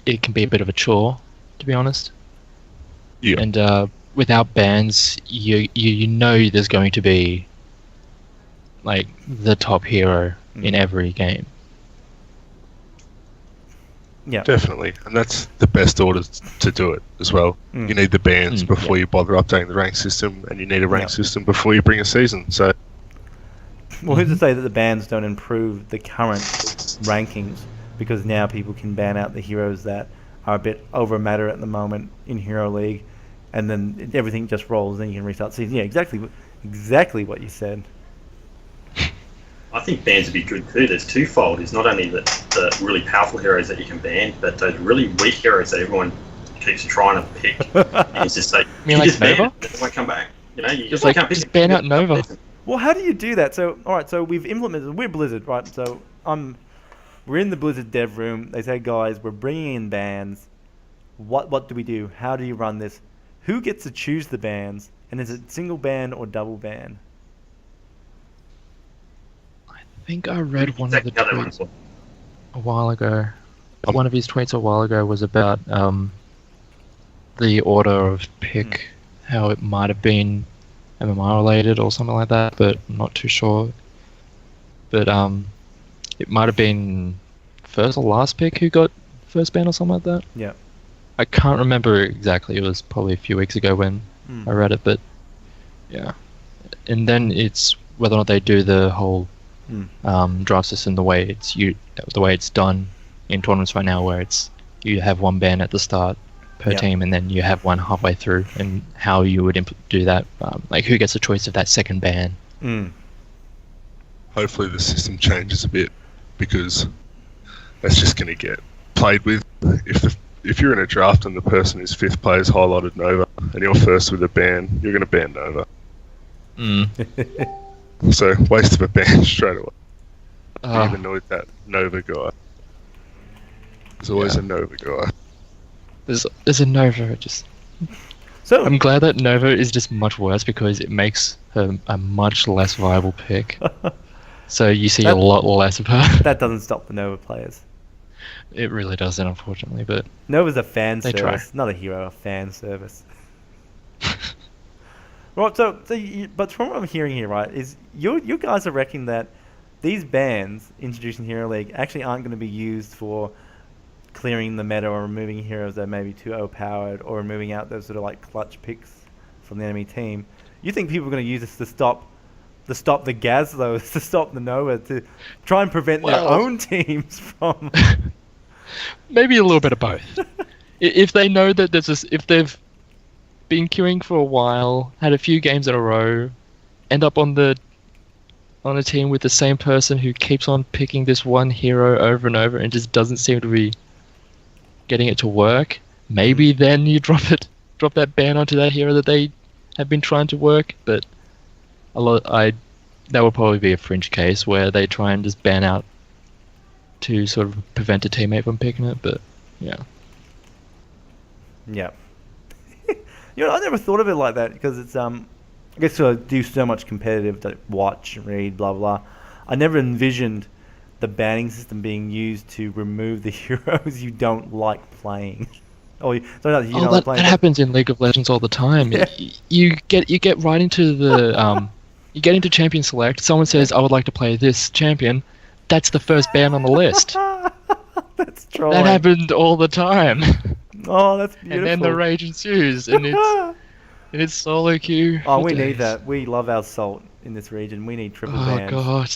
It can be a bit of a chore, to be honest. Yeah. And without bans, you know there's going to be like the top hero in every game. Yeah. Definitely. And that's the best order to do it as well. You need the bans before you bother updating the rank system, and you need a rank system before you bring a season. So, well, who's to say that the bans don't improve the current rankings? Because now people can ban out the heroes that are a bit over matter at the moment in Hero League, and then everything just rolls, and you can restart season. Yeah, exactly what you said. I think bans would be good too. There's twofold. It's not only the really powerful heroes that you can ban, but those really weak heroes that everyone keeps trying to pick. And it's just like, You mean like just ban Nova? it, they won't come back. You know, you Just can't like pick just it. ban out Nova. Well, how do you do that? So, all right, so we've implemented. We're Blizzard, right? So we're in the Blizzard dev room. They say, guys, we're bringing in bans. What do we do? How do you run this? Who gets to choose the bans? And is it single ban or double ban? I think I read one of the Exactly how they run tweets. it. a while ago. One of his tweets a while ago was about the order of pick, how it might have been MMR related or something like that, but I'm not too sure. But it might have been first or last pick who got first ban or something like that. Yeah. I can't remember exactly. It was probably a few weeks ago when I read it, but yeah. And then it's whether or not they do the whole draft system the way it's done in tournaments right now, where it's you have one ban at the start per team, and then you have one halfway through, and how you would do that, like who gets the choice of that second ban. Hopefully the system changes a bit, because that's just going to get played with. If you're in a draft and the person who's fifth player's highlighted Nova, and you're first with a ban, you're going to ban Nova. So waste of a ban straight away. Even annoyed that Nova guy. There's always a Nova guy. There's a Nova. So I'm glad that Nova is just much worse, because it makes her a much less viable pick. So you see a lot less of her. That doesn't stop the Nova players. It really doesn't, unfortunately. But Nova's a fan they service, not a hero. A fan service. Right. So but from what I'm hearing here, right, is you guys are reckoning that these bans introduced in Hero League actually aren't going to be used for clearing the meta or removing heroes that may be too overpowered, or removing out those sort of like clutch picks from the enemy team. You think people are going to use this to stop the Gazlos, to stop the Nova, to try and prevent their own teams from... Maybe a little bit of both. If they know that if they've been queuing for a while, had a few games in a row, end up on a team with the same person who keeps on picking this one hero over and over and just doesn't seem to be getting it to work, maybe then you drop that ban onto that hero that they have been trying to work. But that would probably be a fringe case where they try and just ban out to sort of prevent a teammate from picking it. But yeah. I never thought of it like that, because it's I guess I do so much competitive to watch, read, blah blah. I never envisioned the banning system being used to remove the heroes you don't like playing. That happens in League of Legends all the time. Yeah. You get right into the you get into champion select. Someone says, "I would like to play this champion." That's the first ban on the list. That's trolling. That happened all the time. Oh, that's beautiful. And then the rage ensues, and it's solo queue. Oh, we need that. We love our salt in this region. We need triple bans. Oh god.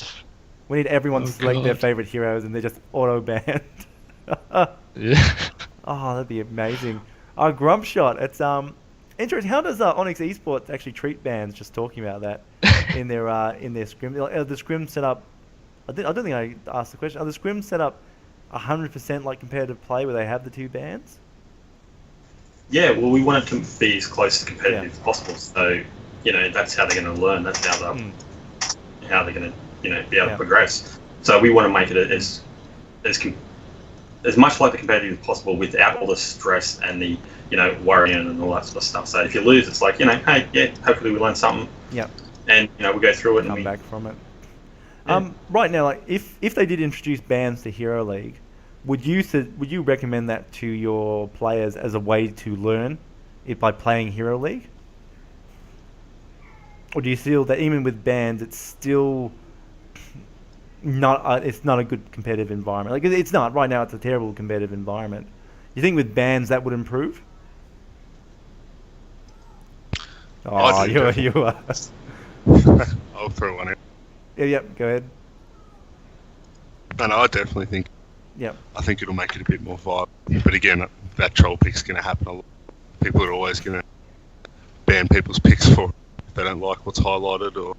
We need everyone to select their favorite heroes, and they're just auto banned. Yeah. Oh, that'd be amazing. Grump shot. It's interesting. How does Onyx Esports actually treat bans? Just talking about that in their scrim. The scrim set up. I don't think I asked the question. Are the scrims set up 100% like competitive play, where they have the two bans? Yeah, well, we want it to be as close to competitive as possible. So, that's how they're going to learn. That's how they're going to, be able to progress. So we want to make it as much like the competitive as possible, without all the stress and the, worrying and all that sort of stuff. So if you lose, it's like, hey, yeah, hopefully we learn something. Yeah. And we go through it. Come back from it. Yeah. Right now, like if they did introduce bans to Hero League, would you recommend that to your players as a way to learn it by playing Hero League? Or do you feel that even with bans, it's still not a good competitive environment? Like, it's not right now. It's a terrible competitive environment. You think with bans that would improve? Oh, you are. I'll throw one in. Yeah, go ahead. No, I definitely think. Yeah. I think it'll make it a bit more viable. But again, that troll pick's going to happen a lot. People are always going to ban people's picks for if they don't like what's highlighted or.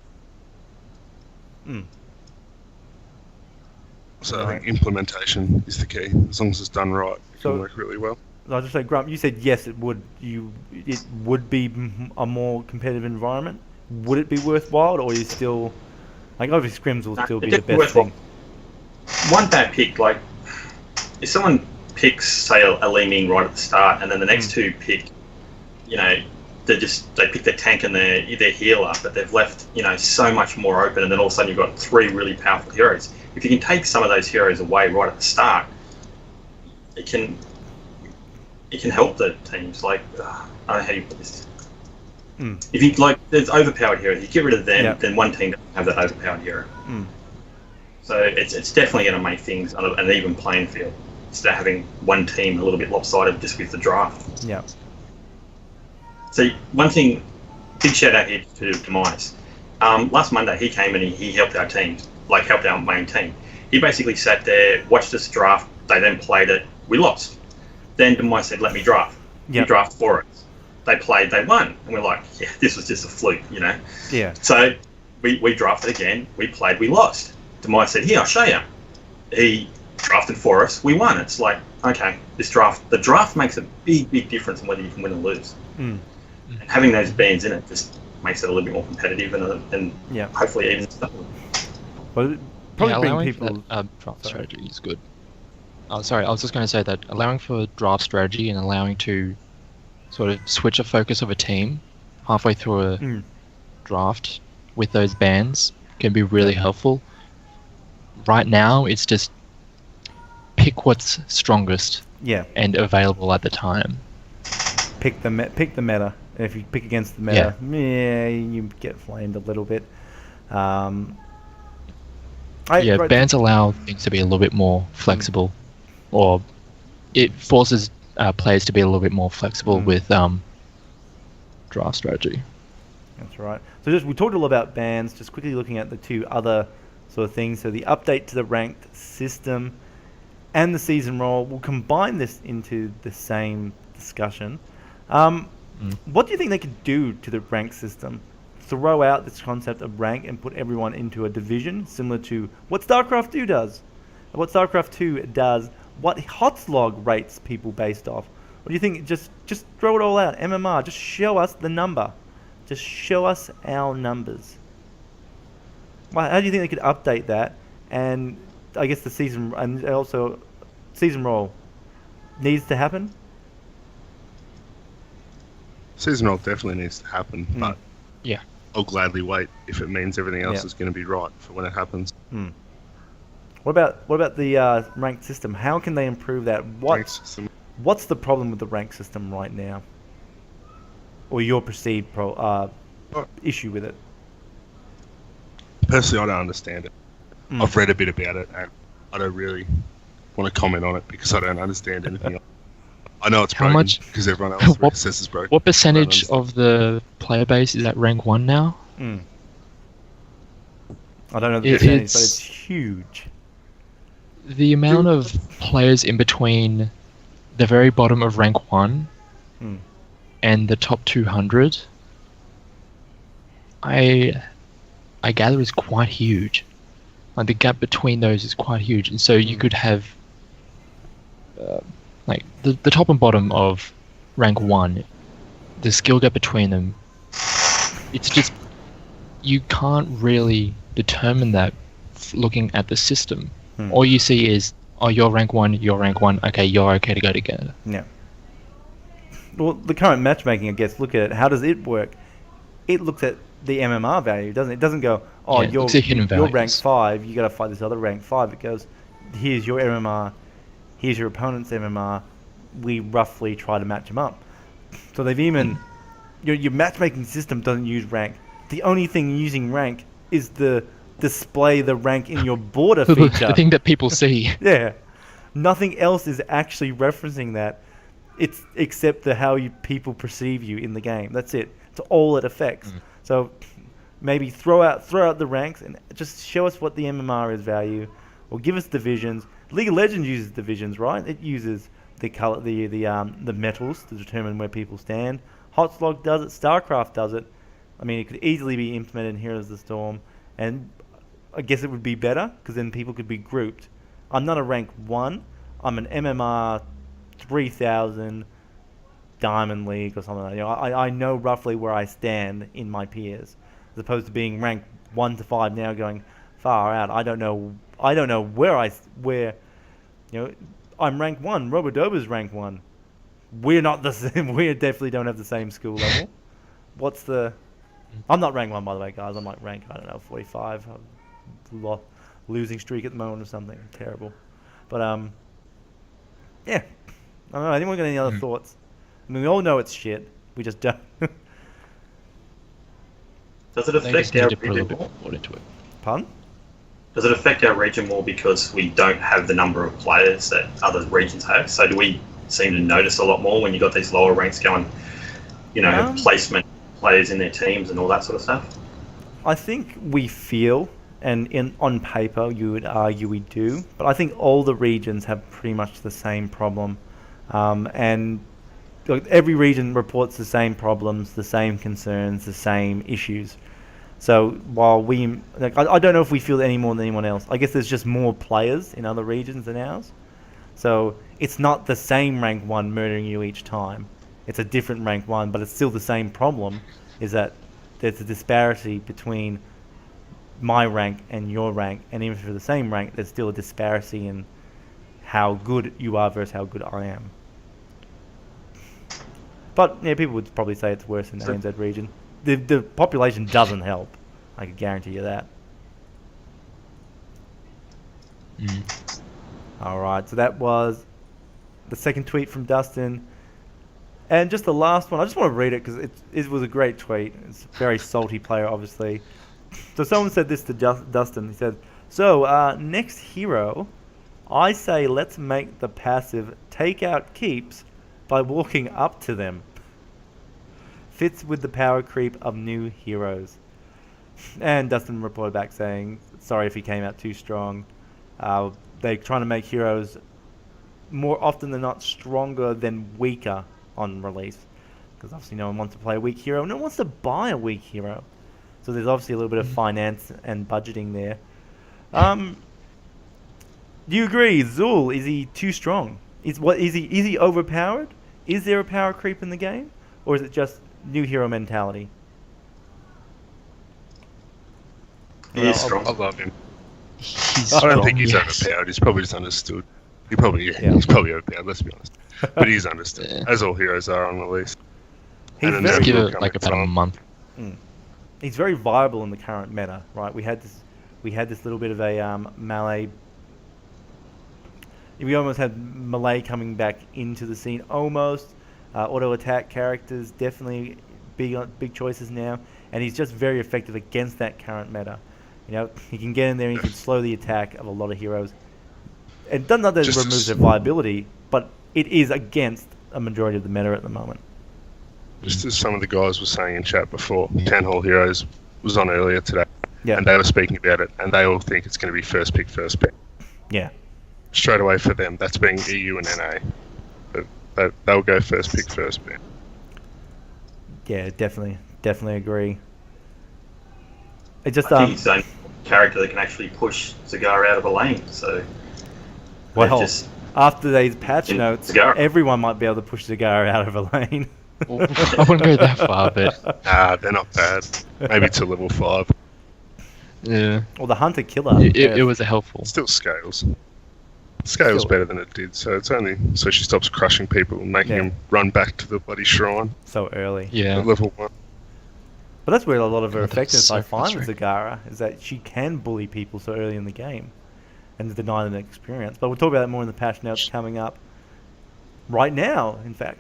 So I think implementation is the key. As long as it's done right, it can work really well. I'll just say, Grump, you said yes, it would. It would be a more competitive environment. Would it be worthwhile, or are you still like obviously scrims will still be the best thing? One bad pick, like if someone picks, say, a Li-Ming right at the start, and then the next two pick, they pick their tank and their healer, but they've left so much more open, and then all of a sudden you've got three really powerful heroes. if you can take some of those heroes away right at the start, it can help the teams. Like I don't know how you put this. If you like, there's overpowered heroes. You get rid of them, then one team doesn't have that overpowered hero. So it's definitely going to make things on an even playing field instead of having one team a little bit lopsided just with the draft. Yeah. So one thing, big shout out here to Demise. Last Monday he came and he helped our teams, like helped our main team. He basically sat there, watched us draft. They then played it. We lost. Then Demise said, "Let me draft." He drafted for us. They played, they won, and we're like, "Yeah, this was just a fluke," you know. Yeah. So we drafted again. We played. We lost. Demise said, "Here, I'll show you." He drafted for us. We won. It's like, okay, the draft makes a big difference in whether you can win or lose. And having those bands in it just makes it a little bit more competitive and hopefully even stuff. Well, probably bring allowing people. that, draft strategy is good. Oh, sorry, I was just going to say that allowing for draft strategy and allowing to sort of switch a focus of a team halfway through a draft with those bans can be really helpful. Right now, it's just pick what's strongest and available at the time. Pick the meta. If you pick against the meta, you get flamed a little bit. Bans allow things to be a little bit more flexible, or it forces players to be a little bit more flexible with draft strategy. That's right. So we talked a lot about bans. Just quickly looking at the two other sort of things. So the update to the ranked system and the season roll. We'll combine this into the same discussion. What do you think they could do to the rank system? Throw out this concept of rank and put everyone into a division, similar to what StarCraft 2 does. What StarCraft 2 does, what Hotslog rates people based off. What do you think? Just throw it all out. MMR, just show us the number. Just show us our numbers. Well, how do you think they could update that? And I guess the season, and also season roll needs to happen? Season roll definitely needs to happen, but I'll gladly wait if it means everything else is going to be right for when it happens. What about the ranked system? How can they improve that? What's the problem with the rank system right now? Or your perceived issue with it? Personally, I don't understand it. I've read a bit about it, and I don't really want to comment on it because I don't understand anything. I know it's broken because everyone else says it's broken. What percentage of the player base is at rank 1 now? I don't know the percentage, but it's huge. The amount of players in between the very bottom of rank 1 and the top 200, I gather is quite huge. Like the gap between those is quite huge, and so you could have like the top and bottom of rank 1, the skill gap between them. It's just you can't really determine that looking at the system. All you see is, oh, you're rank 1, okay, you're okay to go together. Yeah. Well, the current matchmaking, I guess, look at it. How does it work? It looks at the MMR value, doesn't it? It doesn't go, oh, you're rank 5, you got to fight this other rank 5. It goes, here's your MMR, here's your opponent's MMR. We roughly try to match them up. So they've even, your matchmaking system doesn't use rank. The only thing using rank is the display the rank in your border feature. The thing that people see. Yeah. Nothing else is actually referencing that. It's except how people perceive you in the game. That's it. It's all it affects. So maybe throw out the ranks and just show us what the MMR is value, or give us divisions. League of Legends uses divisions, right? It uses the color, the metals to determine where people stand. Hotslog does it. StarCraft does it. I mean, it could easily be implemented in Heroes of the Storm, and I guess it would be better because then people could be grouped. I'm not a rank 1. I'm an MMR 3000 Diamond League or something like that. I know roughly where I stand in my peers, as opposed to being ranked 1 to 5 now, going far out. I don't know where. I'm rank 1. Robodoba's rank 1. We're not the same. We definitely don't have the same skill level. What's the? I'm not rank 1, by the way, guys. I'm like rank, I don't know, 45. I've losing streak at the moment or something. Terrible. But yeah. I don't know. Anyone got any other thoughts? I mean, we all know it's shit. We just don't. Does it They just affect need our to put a little region bit more? more into it. Pardon? Does it affect our region more because we don't have the number of players that other regions have? So do we seem to notice a lot more when you got these lower ranks going, placement players in their teams and all that sort of stuff? I think we feel, and on paper you would argue we do, but I think all the regions have pretty much the same problem, and look, every region reports the same problems, the same concerns, the same issues. So while I don't know if we feel any more than anyone else. I guess there's just more players in other regions than ours. So it's not the same rank 1 murdering you each time. It's a different rank 1, but it's still the same problem, is that there's a disparity between my rank and your rank, and even for the same rank, there's still a disparity in how good you are versus how good I am. But yeah, people would probably say it's worse in the ANZ region. The population doesn't help. I can guarantee you that. Alright, so that was the second tweet from Dustin. And just the last one, I just want to read it because it was a great tweet. It's a very salty player, obviously. So someone said this to Dustin. He said, so, next hero, I say let's make the passive take out keeps by walking up to them. Fits with the power creep of new heroes. And Dustin reported back saying, sorry if he came out too strong. They're trying to make heroes more often than not stronger than weaker on release. Because obviously no one wants to play a weak hero. No one wants to buy a weak hero. So there's obviously a little bit of finance and budgeting there. Do you agree, Zul, is he too strong? Is he overpowered? Is there a power creep in the game? Or is it just new hero mentality? He is strong. I love him. He's I don't strong, think he's yes. overpowered. He's probably just understood. He's probably overpowered, let's be honest. But he's understood, Yeah. as all heroes are on release. He's And very Just give will it come like in about a time. month. He's very viable in the current meta, right? We had this little bit of a melee. We almost had melee coming back into the scene. Almost auto attack characters definitely big choices now, and he's just very effective against that current meta. He can get in there and he can slow the attack of a lot of heroes. It doesn't that Just removes their viability, but it is against a majority of the meta at the moment. Just as some of the guys were saying in chat before, Town Hall Heroes was on earlier today, Yeah. and they were speaking about it, and they all think it's going to be first pick. Yeah. Straight away for them, that's being EU and NA. But they'll go first pick. Yeah, definitely agree. It just I think he's the only character that can actually push Zagara out of a lane. So well, just after these patch in notes, Zagara. everyone might be able to push Zagara out of a lane. I wouldn't go that far, but Nah, they're not bad. Maybe to level 5. yeah, Or the Hunter Killer. it was a helpful. Still scales. Scales Still. better than it did, so it's only so she stops crushing people and making Yeah. them run back to the bloody shrine So early. Yeah, at level 1. But that's where a lot of her That's effectiveness so I find with frustrating. Zagara is that she can bully people so early in the game and deny them experience. But we'll talk about that more in the patch notes coming up right now, in fact.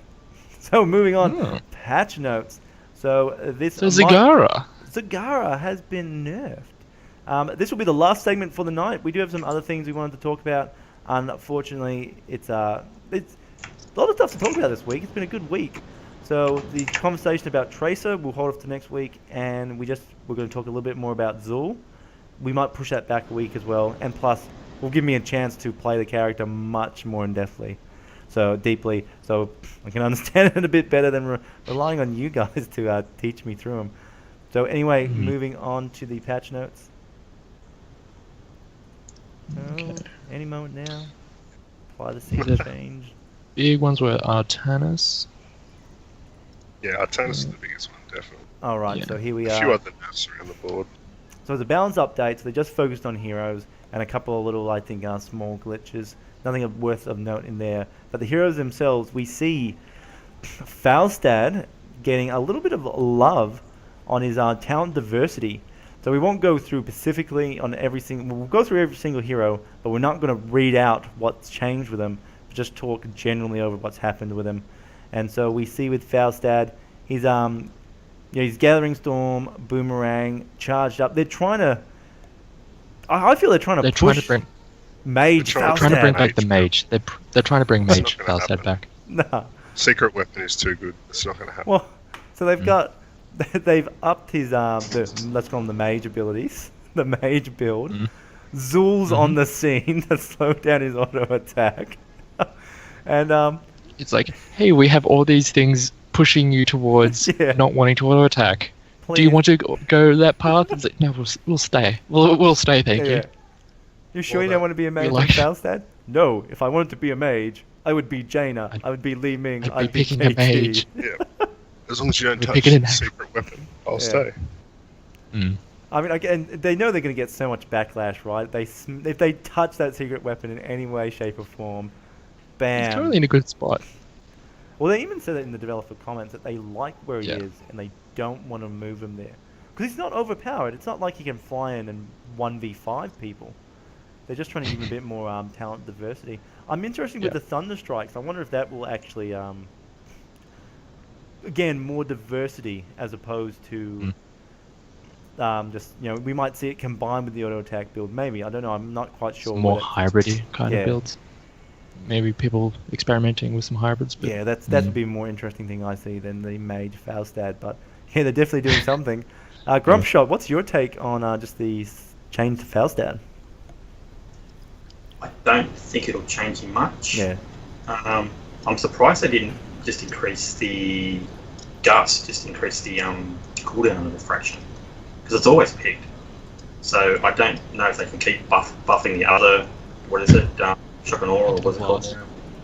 So moving on, Oh. patch notes. So this so Zagara. Zagara has been nerfed. This will be the last segment for the night. We do have some other things we wanted to talk about. Unfortunately, it's a lot of stuff to talk about this week. It's been a good week. So the conversation about Tracer we'll hold off to next week, and we're going to talk a little bit more about Zul. We might push that back a week as well, and plus, will give me a chance to play the character much more in depthly, so deeply, so I can understand it a bit better than relying on you guys to teach me through them. So anyway, moving on to the patch notes. Okay. Any moment now. Apply the scene The- change. Big ones were Artanis. Yeah, Artanis is the biggest one, definitely. All right, Yeah. so here we A few are. other nerfs around the board. So it's a balance update, so they just focused on heroes and a couple of little, I think, small glitches. Nothing worth of note in there. But the heroes themselves, we see Falstad getting a little bit of love on his talent diversity. So we won't go through specifically on every single. We'll go through every single hero, but we're not going to read out what's changed with them. Just talk generally over what's happened with him. And so we see with Falstad, he's he's Gathering Storm, Boomerang, charged up. They're trying to. I feel they're trying to push Mage They're Falstad. Trying to bring back the Mage. mage. They're trying to bring That's mage not gonna Falstad happen. back. Nah. Secret weapon is too good. It's not going to happen. Well, so they've upped his let's call them the mage abilities, the mage build. Zul's on the scene to slow down his auto attack, and It's like, hey, we have all these things pushing you towards Yeah. not wanting to auto attack. Do you please- want to go that path? It's like, no, we'll stay. We'll stay. Thank Yeah. you. You sure Well, you don't want to be a mage like- like Falstad? No, if I wanted to be a mage, I would be Jaina. I'd- I would be Li-Ming. I'd be picking a KT. mage. Yeah. As long as you don't We touch pick it in the half. secret weapon, I'll Yeah. stay. Mm. I mean, again, they know they're going to get so much backlash, right? If they touch that secret weapon in any way, shape, or form, bam. He's totally in a good spot. Well, they even said that in the developer comments that they like where he Yeah. is and they don't want to move him there. Because he's not overpowered. It's not like he can fly in and 1v5 people. They're just trying to give him a bit more talent diversity. I'm interested with Yeah. the Thunder Strikes. I wonder if that will actually, again, more diversity as opposed to just, we might see it combined with the auto attack build. Maybe. I don't know. I'm not quite sure. More whether- hybridy kind Yeah. of builds. Maybe people experimenting with some hybrids. But Yeah, that would be a more interesting thing I see than the Mage Falstad. But yeah, they're definitely doing something. Grumpshot, what's your take on just the change to Falstad? I don't think it'll change him much. Yeah. I'm surprised they didn't just increase the guts, just increase the cooldown of the fraction, because it's always picked. So I don't know if they can keep buffing the other, what is it, shock and aura, or what's it called?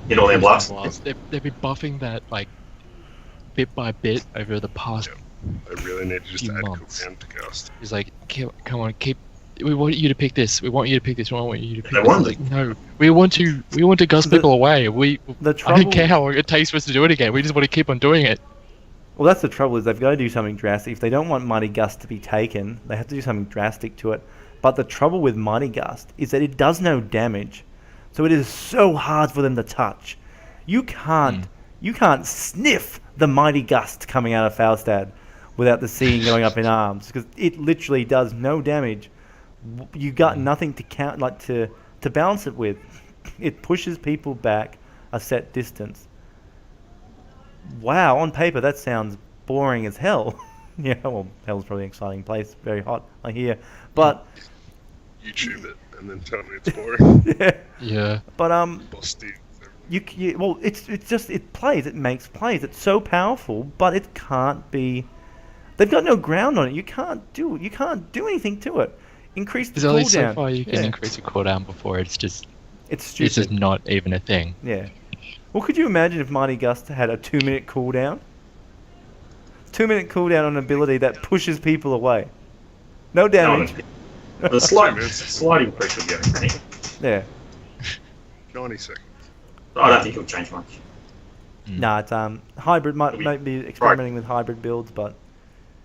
You know, their blast. They've been buffing that like bit by bit over the past. I really need to just Few add months. cooldown to cast. It's like, come on, keep. We want you to pick this. We want you to pick this. We want you to pick They this. want It's like, no, we want to gust The- people away. The I trouble, don't care how long it takes for us to do it again. We just want to keep on doing it. Well, that's the trouble is they've got to do something drastic. If they don't want Mighty Gust to be taken, they have to do something drastic to it. But the trouble with Mighty Gust is that it does no damage, so it is so hard for them to touch. You can't sniff the Mighty Gust coming out of Falstad without the scene going up in arms, because it literally does no damage. You got nothing to count to balance it with. It pushes people back a set distance. Wow, on paper that sounds boring as hell. Yeah, well, hell's probably an exciting place, very hot, I hear. But YouTube it and then tell me it's boring. yeah, Yeah. but Boss Steve. well, it's just it makes plays. It's so powerful, but it can't be. They've got no ground on it. You can't do anything to it. Increase the There's only so cooldown. far you can Yeah. increase the cooldown before it's just It's it's just stupid. not even a thing. Yeah. Well, could you imagine if Mighty Gust had a 2-minute cooldown? 2-minute cooldown on an ability that pushes people away. No damage. The slight increase would be okay. Yeah. 90 seconds. I don't think it'll change much. Nah, it's hybrid might be experimenting with hybrid builds, but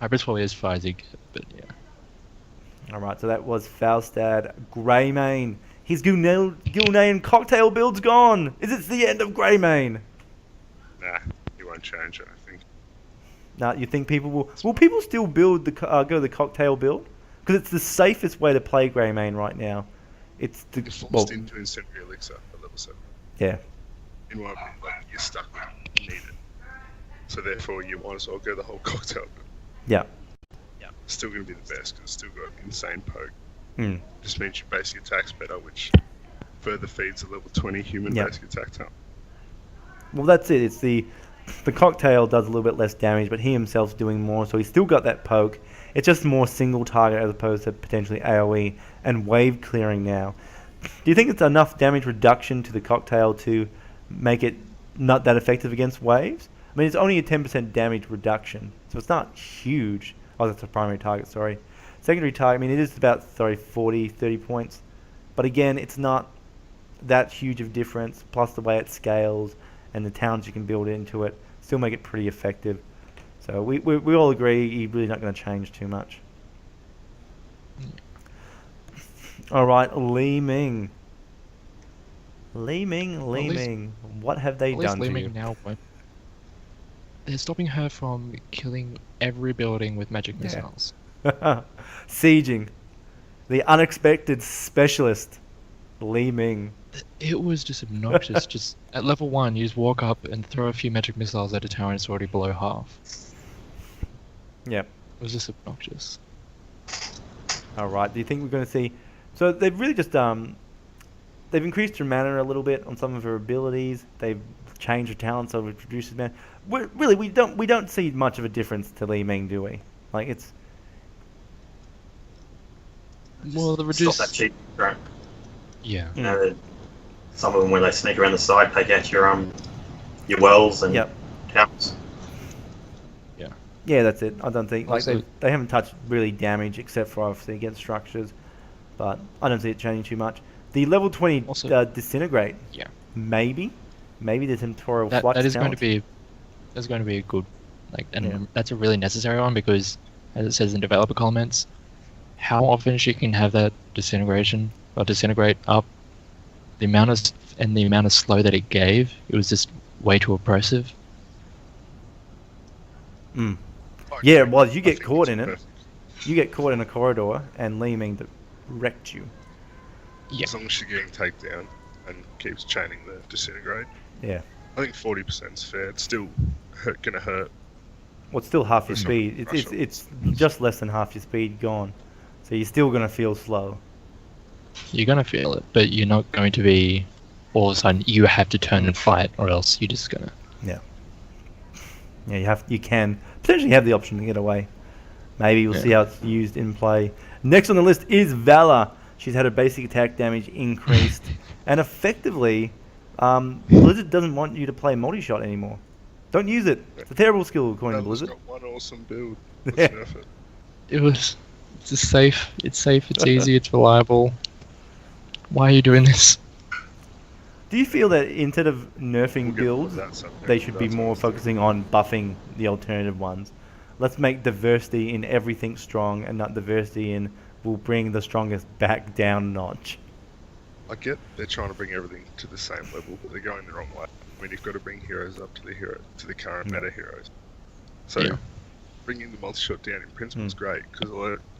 Hybrid's probably as far as you get, but yeah. all right. So that was Falstad Greymane. His Gilnean cocktail build's gone. Is it the end of Greymane? Nah, he won't change it, I think. Now, you think people will people still build go the cocktail build? Because it's the safest way to play Greymane right now. It's the You're forced well, into Incendiary Elixir at level 7. yeah. In my opinion, like, you're stuck with it. You need it. So therefore, you might as well go the whole cocktail build. Yeah. It's still going to be the best because it's still got insane poke. Hmm. Just means your basic attack's better, which further feeds a level 20 human Yep. basic attack time. Well, that's it. It's the cocktail does a little bit less damage, but he himself's doing more, so he's still got that poke. It's just more single target as opposed to potentially AoE and wave clearing now. Do you think it's enough damage reduction to the cocktail to make it not that effective against waves? I mean, it's only a 10% damage reduction, so it's not huge. Oh, that's a primary target, sorry. Secondary target, I mean, it is about 30 points. But again, it's not that huge of difference, plus the way it scales and the towns you can build into it still make it pretty effective. So we all agree he's really not going to change too much. All right, Li-Ming. Li-Ming, Well, at least- Li-Ming. What have they At least done to you? Li-Ming now won't. They're stopping her from killing every building with magic Yeah. missiles. Sieging. The unexpected specialist, Li-Ming. It was just obnoxious. Just at level 1, you just walk up and throw a few magic missiles at a tower and it's already below half. Yep. It was just obnoxious. All right. Do you think we're going to see? So they've really just they've increased her mana a little bit on some of her abilities. They've changed her talent so it reduces mana. Really, we don't see much of a difference to Li-Ming, do we? Like it's Well, the Stop reduce. that cheat, right? Yeah. You know, some of them when they sneak around the side, take out your wells and Yep. towers. Yeah, that's it. I don't think like Also- they haven't touched really damage except for obviously against structures, but I don't see it changing too much. The level 20 Also- disintegrate. Yeah. Maybe the temporal That, flux. that is going to talent. that's going to be a good, like, and Yeah. that's a really necessary one because, as it says in developer comments, how often she can have that disintegration or disintegrate up, the amount of slow that it gave, it was just way too oppressive. Mm. I Yeah, agree. well, you I get think caught it's in it. perfect. You get caught in a corridor, and Li-Ming wrecked you. Yeah. As long as she's getting takedown and keeps chaining the disintegrate. Yeah. I think 40% is fair. It's still gonna hurt. Well, it's still half your It's not speed. Russia. It's just less than half your speed gone, so you're still gonna feel slow. You're going to feel it, but you're not going to be all of a sudden you have to turn and fight, or else you're just gonna. Yeah, you can potentially have the option to get away. Maybe we'll Yeah. see how it's used in play. Next on the list is Valor. She's had her basic attack damage increased, and effectively, Blizzard doesn't want you to play multi-shot anymore. Don't use it. It's a terrible skill according to Bella's Blizzard. got one awesome build. Let's Yeah. nerf it. It's just safe. It's safe. It's easy. It's reliable. Why are you doing this? Do you feel that instead of nerfing We'll get builds, to that subject, they should be that's more what I'm focusing on buffing the alternative ones? Let's make diversity in everything strong, and not diversity in will bring the strongest back down a notch. I get they're trying to bring everything to the same level, but they're going the wrong way. I mean, you've got to bring heroes up to the current Yeah. meta heroes. So Yeah. bringing the multi-shot down in principle is great because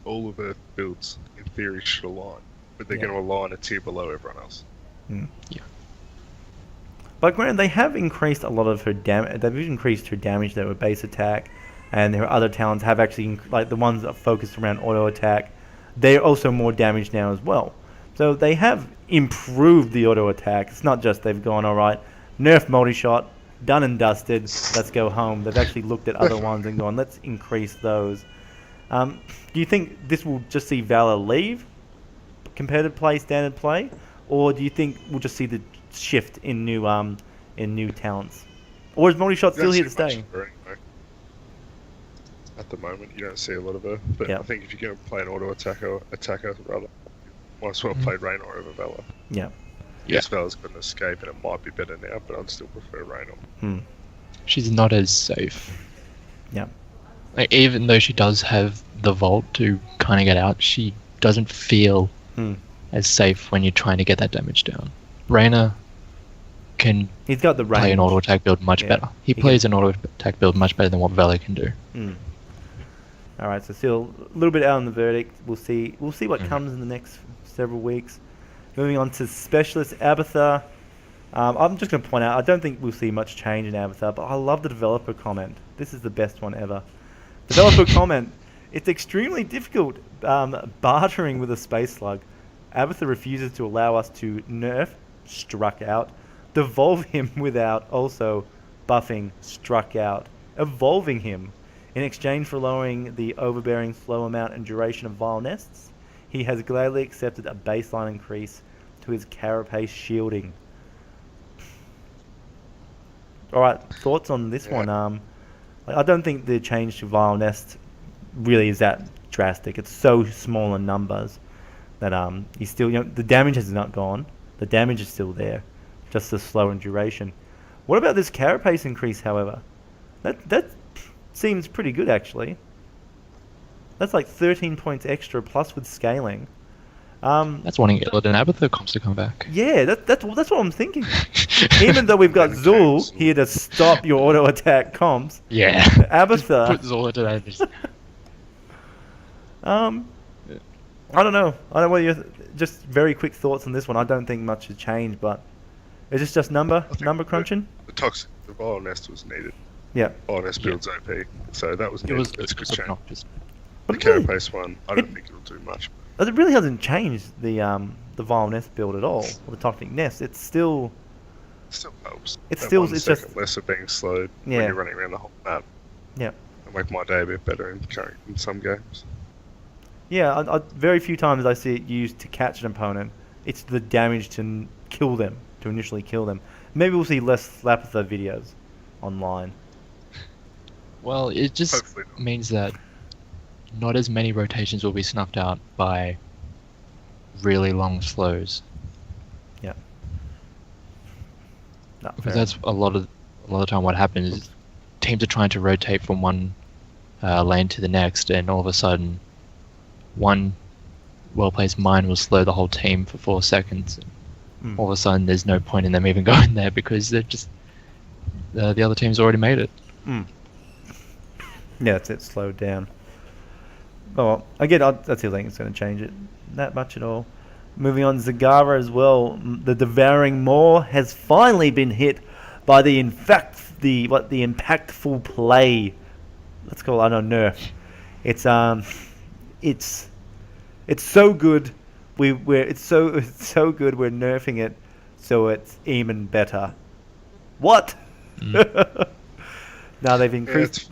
all of Earth builds in theory should align, but they're Yeah. going to align a tier below everyone else. But granted, they have increased a lot of her damage. They've increased her damage though with base attack, and her other talents have actually, like the ones that are focused around auto attack, they're also more damaged now as well. So they have improved the auto attack. It's not just they've gone, all right, nerf multi-shot, done and dusted, let's go home. They've actually looked at other ones and gone, let's increase those. Do you think this will just see Valor leave competitive play, standard play, or do you think we'll just see the shift in new talents, or is multi-shot You don't still here to see much stay? of her anyway. At the moment, you don't see a lot of her, but Yeah. I think if you're going to play an auto attacker rather, might as well play Raynor over Valor. Yeah. Yes, Valor's got an escape and it might be better now, but I'd still prefer Raynor. She's not as safe. Yeah. Like, even though she does have the vault to kind of get out, she doesn't feel as safe when you're trying to get that damage down. Reyna can He's got the range. play an auto attack build much Yeah. better. He plays an auto attack build much better than what Valor can do. All right, so still a little bit out on the verdict. We'll see what comes in the next several weeks. Moving on to Specialist Abathar. I'm just going to point out, I don't think we'll see much change in Abathar, but I love the developer comment. This is the best one ever. Developer comment. It's extremely difficult bartering with a space slug. Abathar refuses to allow us to nerf, struck out, devolve him without also buffing, struck out, evolving him. In exchange for lowering the overbearing slow amount and duration of vile nests, he has gladly accepted a baseline increase to his carapace shielding. Alright, thoughts on this one? I don't think the change to vile nest really is that drastic. It's so small in numbers that he's still, the damage has not gone. The damage is still there, just the slow in duration. What about this carapace increase, however? That seems pretty good, actually. That's like 13 points extra plus with scaling. That's wanting Illidan and Abathur comps to come back. Yeah, that's what I'm thinking. Even though we've got Zul here to stop your auto attack comps, Yeah. Abathur. Put Zola to that. I don't know. I don't know what your just very quick thoughts on this one. I don't think much has changed, but is this just number crunching? The Vile Nest was needed. Yeah. Vile Nest builds OP, so that was It needed. was That's a good change. obnoxious. The Carapace one, I don't think it'll do much. It really hasn't changed the Vile Nest build at all, or the Toxic Nest. It's still Still helps. It's That still- 1 it's second just- less of being slowed Yeah. when you're running around the whole map. Yeah. It'll make my day a bit better in some games. Yeah, very few times I see it used to catch an opponent. It's the damage to kill them, to initially kill them. Maybe we'll see less Lapitha videos online. Well, it just Hopefully not. means that not as many rotations will be snuffed out by really long slows. Yeah. No, Because fair that's a lot of the time what happens is teams are trying to rotate from one lane to the next, and all of a sudden, one well-placed mine will slow the whole team for 4 seconds. Mm. All of a sudden, there's no point in them even going there because they're just the other team's already made it. Mm. Yeah, that's it. Slowed down. Oh, well, again, I still think it's going to change it that much at all. Moving on, Zagara as well. The Devouring Maw has finally been hit by the impactful play. Let's call it, I don't know, nerf. It's so good. It's so good. We're nerfing it, so it's even better. What? Now they've increased.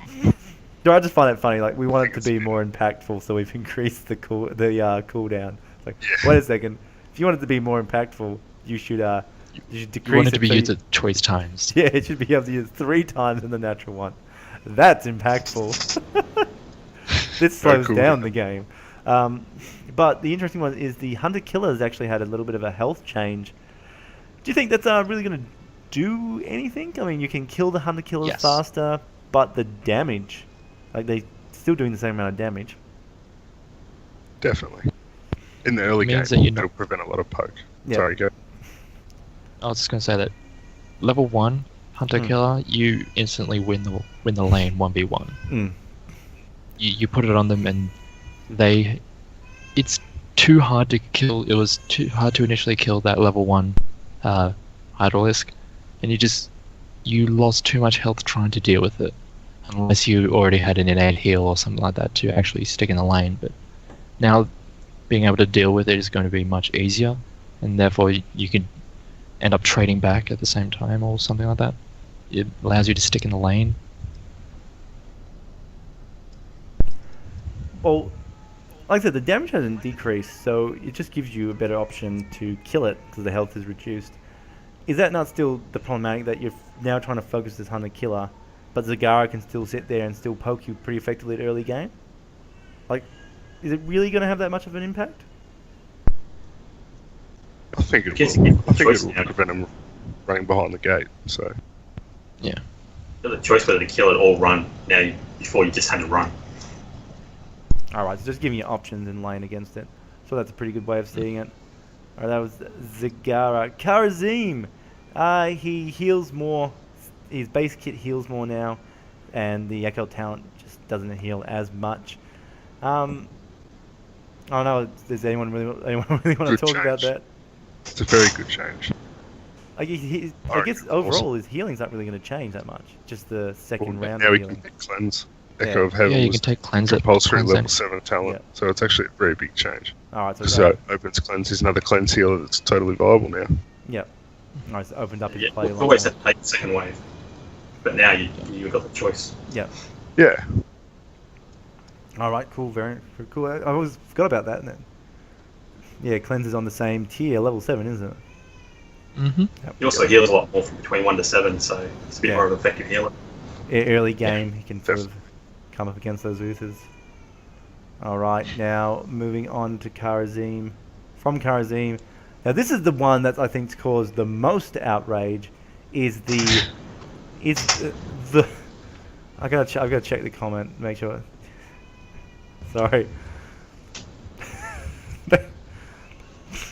No, I just find it funny. Like, we want it to be more impactful, so we've increased the cooldown. It's like, wait a second. If you want it to be more impactful, you should decrease You want it to be so used at choice times. Yeah, it should be able to use 3 times in the natural one. That's impactful. This slows down the game. But the interesting one is the Hunter Killers actually had a little bit of a health change. Do you think that's really going to do anything? I mean, you can kill the Hunter Killers Yes. faster, but the damage, like, they still doing the same amount of damage. Definitely. In the early game, Means that it'll prevent a lot of poke. Yeah. Sorry, go. I was just gonna say that level 1 Hunter Killer, you instantly win the lane 1v1. Mm. You put it on them and it's too hard to kill. It was too hard to initially kill that level 1 Hydralisk, and you lost too much health trying to deal with it, unless you already had an innate heal or something like that to actually stick in the lane. But now being able to deal with it is going to be much easier, and therefore you can end up trading back at the same time or something like that. It allows you to stick in the lane. Well, like I said, the damage hasn't decreased, so it just gives you a better option to kill it because the health is reduced. Is that not still the problematic that you're now trying to focus this Hunter Killer, but Zagara can still sit there and still poke you pretty effectively at early game? Like, is it really going to have that much of an impact? I think it Guess will. you get I think choice it will now. prevent them running behind the gate. So Yeah. You had the choice whether to kill it or run. Now, before you just had to run. Alright, so just giving you options in lane against it. So that's a pretty good way of seeing it. Alright, that was Zagara. Karazim! He heals more. His base kit heals more now. And the Echo talent just doesn't heal as much. I don't know, does anyone really want to Good talk about change. that? it's a very good change. I guess Alright, overall his healing's not really going to change that much. Just the second round Now of we healing. can get cleanse. Yeah. Echo of Heaven Yeah, you was can take cleanse at compulsory cleanse level in. 7 talent. Yeah. So it's actually a very big change. Alright, so So it opens cleanse. Is another cleanse healer that's totally viable now. yep. Alright, so opened up his Yeah, play a we've lot always more. had to take the second wave. But now you've got the choice. Yep. Yeah. Alright, cool, very cool. I always forgot about that. And then, yeah, cleanse is on the same tier, level 7, isn't it? Mm-hmm. Yep. He also heals a lot more from between 1 to 7, so it's a bit Yeah. more of an effective healer. Early game, he can sort of Definitely. come up against those Uthers. Alright, now moving on to Karazim. From Karazim. Now this is the one that I think's caused the most outrage. Is the I gotta check the comment, make sure. Sorry.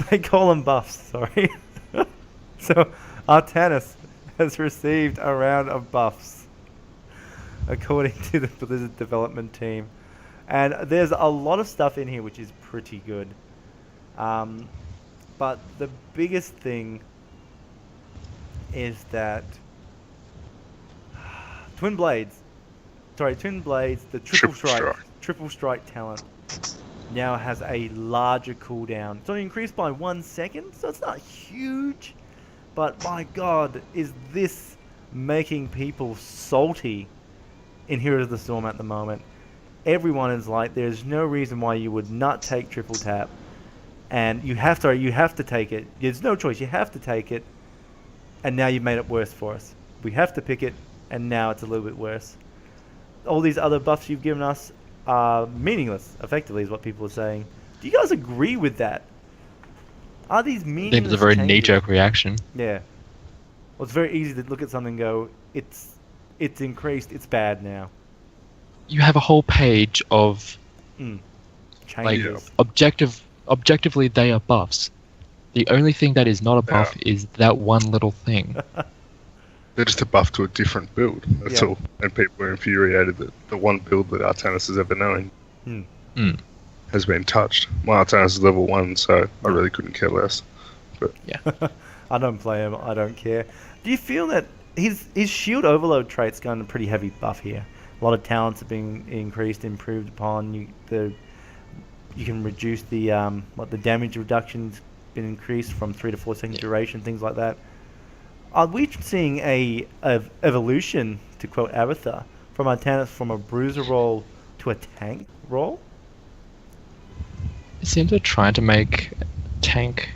They call them buffs, sorry. So, Artanis has received a round of buffs, according to the Blizzard development team. And there's a lot of stuff in here which is pretty good. But the biggest thing is that Twin Blades, the triple strike talent now has a larger cooldown. It's only increased by 1 second, so it's not huge. But my god, is this making people salty in Heroes of the Storm at the moment. Everyone is like, there's no reason why you would not take triple tap. And you have to take it. There's no choice, you have to take it. And now you've made it worse for us. We have to pick it, and now it's a little bit worse. All these other buffs you've given us are meaningless, effectively, is what people are saying. Do you guys agree with that? Are these meaningless? I think it's a very changes? knee-jerk reaction. Yeah. Well, it's very easy to look at something and go, it's increased, it's bad now. You have a whole page of Changes. objectively they are buffs. The only thing that is not a buff is that one little thing. They're just a buff to a different build. That's all. And people are infuriated that the one build that Artanis has ever known has been touched. My Artanis is level 1, so I really couldn't care less. But I don't play him. I don't care. Do you feel that his shield overload trait's got a pretty heavy buff here? A lot of talents are being increased, improved upon. You can reduce the the damage reduction's been increased from 3 to 4 second duration, things like that. Are we seeing a evolution, to quote Abatha, from Artanis from a bruiser role to a tank role? It seems they're trying to make tank,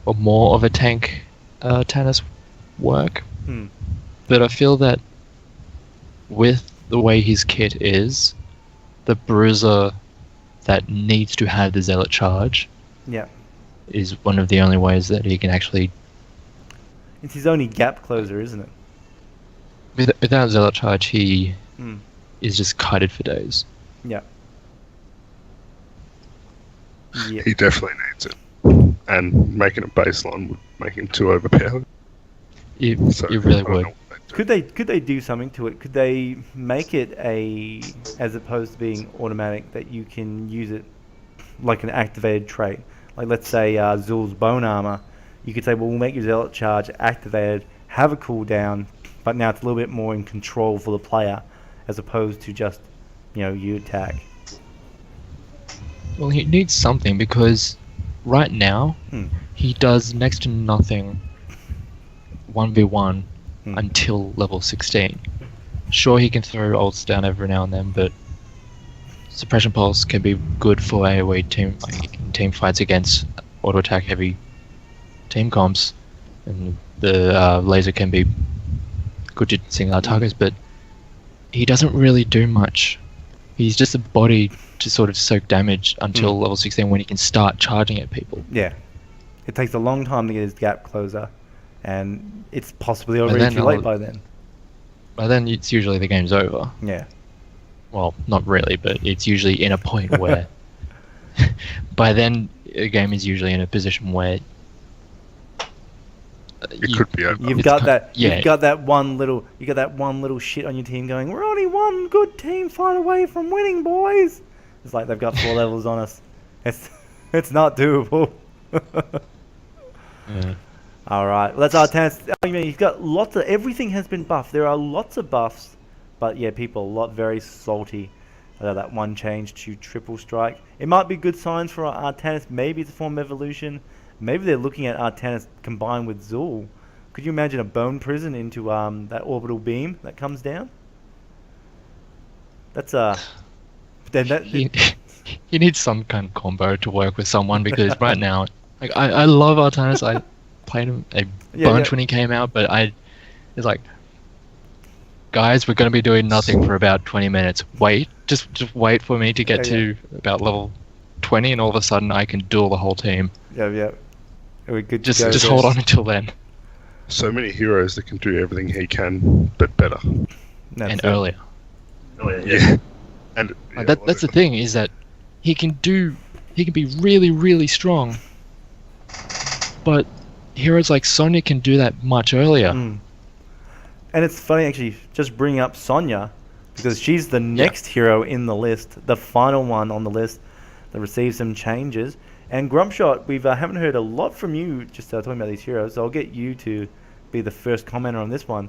or more of a tank, Artanis work. But I feel that with the way his kit is, the bruiser that needs to have the zealot charge is one of the only ways that he can actually... It's his only gap closer, isn't it? Without zealot charge, he is just kited for days. Yeah. he definitely needs it. And making a baseline would make him too overpowered. You really would. Could they do something to it? Could they make it as opposed to being automatic, that you can use it like an activated trait? Like, let's say Zul's bone armor. You could say, well, we'll make your zealot charge activated, have a cooldown, but now it's a little bit more in control for the player, as opposed to just, you attack. Well, he needs something, because right now he does next to nothing 1v1 until level 16. Sure, he can throw ults down every now and then, but suppression pulse can be good for AoE team fights against auto attack heavy team comps, and the laser can be good to single out targets, but he doesn't really do much. He's just a body to sort of soak damage until level 16, when he can start charging at people. Yeah. It takes a long time to get his gap closer, and it's possibly already too late by then. By then, it's usually the game's over. Yeah. Well, not really, but it's usually in a point where... by then, a game is usually in a position where... It could be over. You've got that one little shit on your team going, we're only one good team fight away from winning, boys. It's like they've got 4 levels on us. It's not doable. All right, well, that's Artanis. I mean, you've got lots of... Everything has been buffed. There are lots of buffs, but yeah, people very salty about that one change to triple strike. It might be good signs for Artanis. Maybe it's a form of evolution. Maybe they're looking at Artanis combined with Zul. Could you imagine a bone prison into that orbital beam that comes down? That's He needs some kind of combo to work with someone, because right now, like, I love Artanis. I played him a bunch when he came out, but it's like, guys, we're going to be doing nothing for about 20 minutes. Wait, just wait for me to get to about level 20, and all of a sudden I can duel the whole team. Yeah. We're good. Just hold on until then. So many heroes that can do everything he can, but better. And earlier. Oh, yeah. And that's the thing, is that he can be really, really strong. But heroes like Sonya can do that much earlier. And it's funny actually, just bringing up Sonya, because she's the next hero in the list, the final one on the list that receives some changes. And Grumpshot, we haven't heard a lot from you just talking about these heroes, so I'll get you to be the first commenter on this one.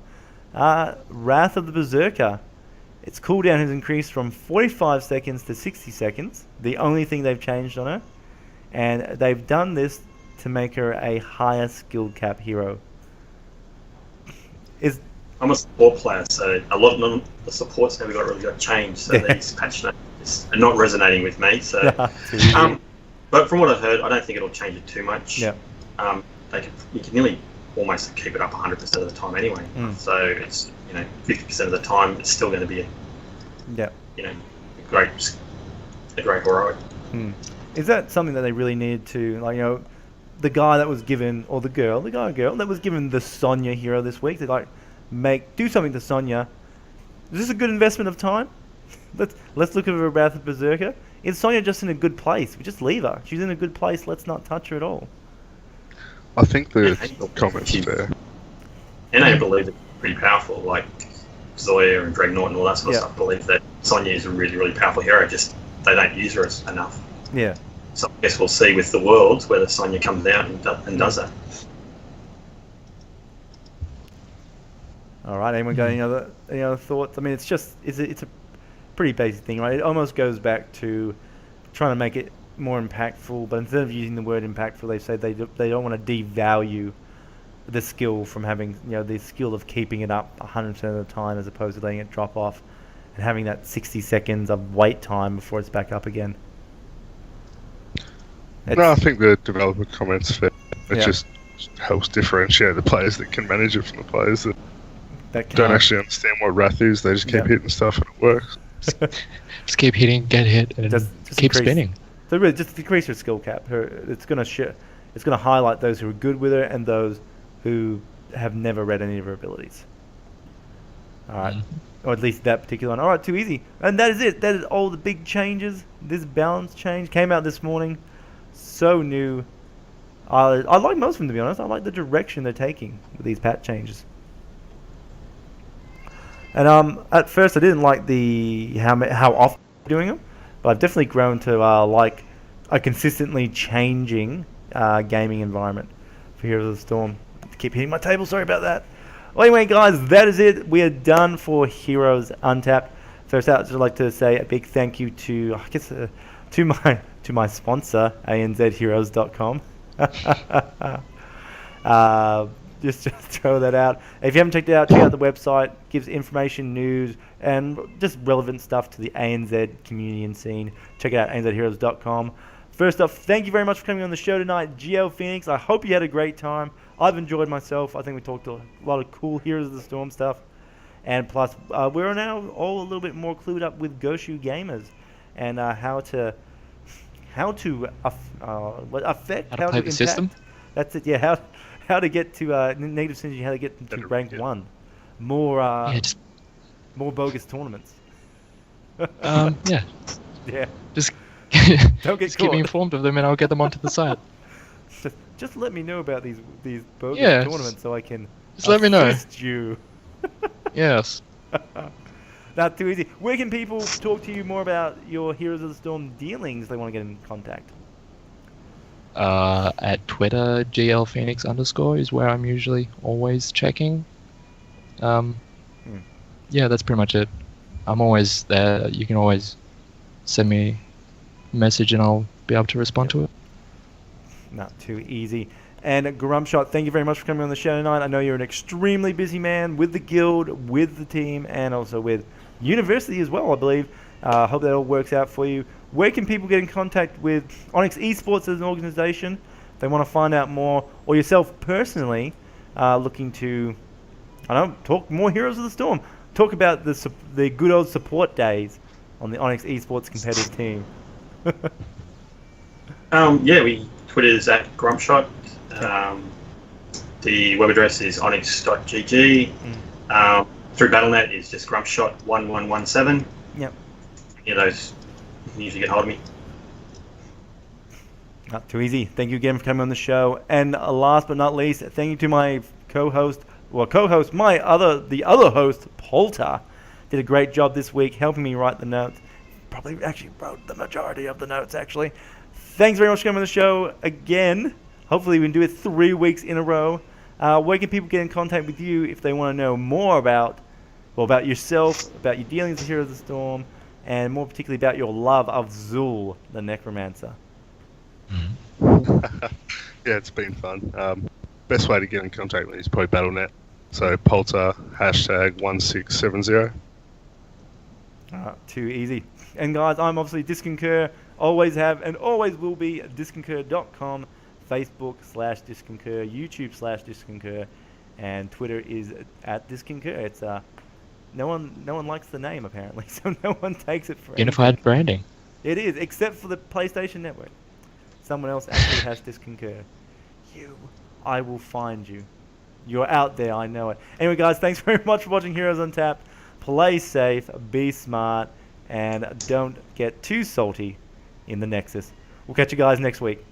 Wrath of the Berserker. Its cooldown has increased from 45 seconds to 60 seconds, the only thing they've changed on her. And they've done this to make her a higher skill cap hero. I'm a support player, so a lot of the supports never really got changed, so these patch notes are not resonating with me. So, but from what I've heard, I don't think it'll change it too much. Yeah. You can nearly almost keep it up 100% of the time anyway. So it's 50% of the time it's still going to be a great heroic. Is that something that they really needed to the guy that was given, or the girl that was given the Sonya hero this week? They do something to Sonya. Is this a good investment of time? Let's look at her Wrath of Berserker. Is Sonya just in a good place? We just leave her. She's in a good place. Let's not touch her at all. I think the comments there. And I believe it's pretty powerful, like Zoya and Dreadnought and all that sort of stuff. Believe that Sonya is a really, really powerful hero. Just they don't use her enough. Yeah. So I guess we'll see with the Worlds whether Sonya comes out and does that. All right. Anyone got any other thoughts? I mean, it's a pretty basic thing, right? It almost goes back to trying to make it more impactful, but instead of using the word impactful, they say they don't want to devalue the skill from having the skill of keeping it up 100% of the time, as opposed to letting it drop off and having that 60 seconds of wait time before it's back up again. No, I think the developer comments fair. It just helps differentiate the players that can manage it from the players that don't actually understand what Wrath is. They just keep hitting stuff and it works. Just keep hitting, get hit, and just keep spinning. So really, just decrease her skill cap. It's going to highlight those who are good with her and those who have never read any of her abilities. All right, or at least that particular one. All right, too easy. And that is it. That is all the big changes. This balance change came out this morning. So new. I like most of them, to be honest. I like the direction they're taking with these patch changes. And at first I didn't like how often they're doing them, but I've definitely grown to like a consistently changing gaming environment for Heroes of the Storm. Keep hitting my table, sorry about that. Well, anyway, guys, that is it. We are done for Heroes Untapped. First out, I'd just like to say a big thank you to my sponsor, anzheroes.com. Just throw that out. If you haven't checked it out, check out the website. Gives information, news, and just relevant stuff to the ANZ community and scene. Check it out, anzheroes.com. First off, thank you very much for coming on the show tonight, GL Phoenix. I hope you had a great time. I've enjoyed myself. I think we talked a lot of cool Heroes of the Storm stuff. And plus, we're now all a little bit more clued up with Goshu gamers and how to affect, how to play the impact. system. That's it. Yeah, how to get to Negative Synergy, how to get to rank 1. More bogus tournaments. Yeah. Just Don't get just keep me informed of them, and I'll get them onto the site. Just let me know about these bogus tournaments so I can just let me know. Assist you. Yes. Not too easy. Where can people talk to you more about your Heroes of the Storm dealings if they want to get in contact? At Twitter, GLPhoenix_ is where I'm usually always checking. Yeah, that's pretty much it. I'm always there. You can always send me a message and I'll be able to respond to it. Not too easy. And Grumpshot, thank you very much for coming on the show tonight. I know you're an extremely busy man with the guild, with the team, and also with university as well, I believe. Hope that all works out for you. Where can people get in contact with Onyx Esports as an organization? If they want to find out more, or yourself personally, looking to, talk more Heroes of the Storm. Talk about the good old support days on the Onyx Esports competitive team. Twitter is at Grumpshot. The web address is onyx.gg. Through Battle.net is just Grumpshot1117. Yep. Those you can usually get hold of me. Not too easy. Thank you again for coming on the show. And last but not least, thank you to my co-host, the other host, Polter. Did a great job this week helping me write the notes. Probably actually wrote the majority of the notes, actually. Thanks very much for coming on the show again. Hopefully we can do it 3 weeks in a row. Where can people get in contact with you if they want to know more about yourself, about your dealings with Heroes of the Storm, and more particularly about your love of Zul, the Necromancer? Yeah, it's been fun. Best way to get in contact with me is probably BattleNet. So Polter #1670. Too easy. And guys, I'm obviously Disconcur. Always have and always will be disconcur.com, Facebook /Disconcur, YouTube /Disconcur, and Twitter is @Disconcur. It's no one likes the name apparently, so no one takes it for Unified anything. branding. It is, except for the PlayStation Network. Someone else actually has Disconcur. I will find you. You're out there, I know it. Anyway, guys, thanks very much for watching Heroes Untapped. Play safe, be smart, and don't get too salty in the Nexus. We'll catch you guys next week.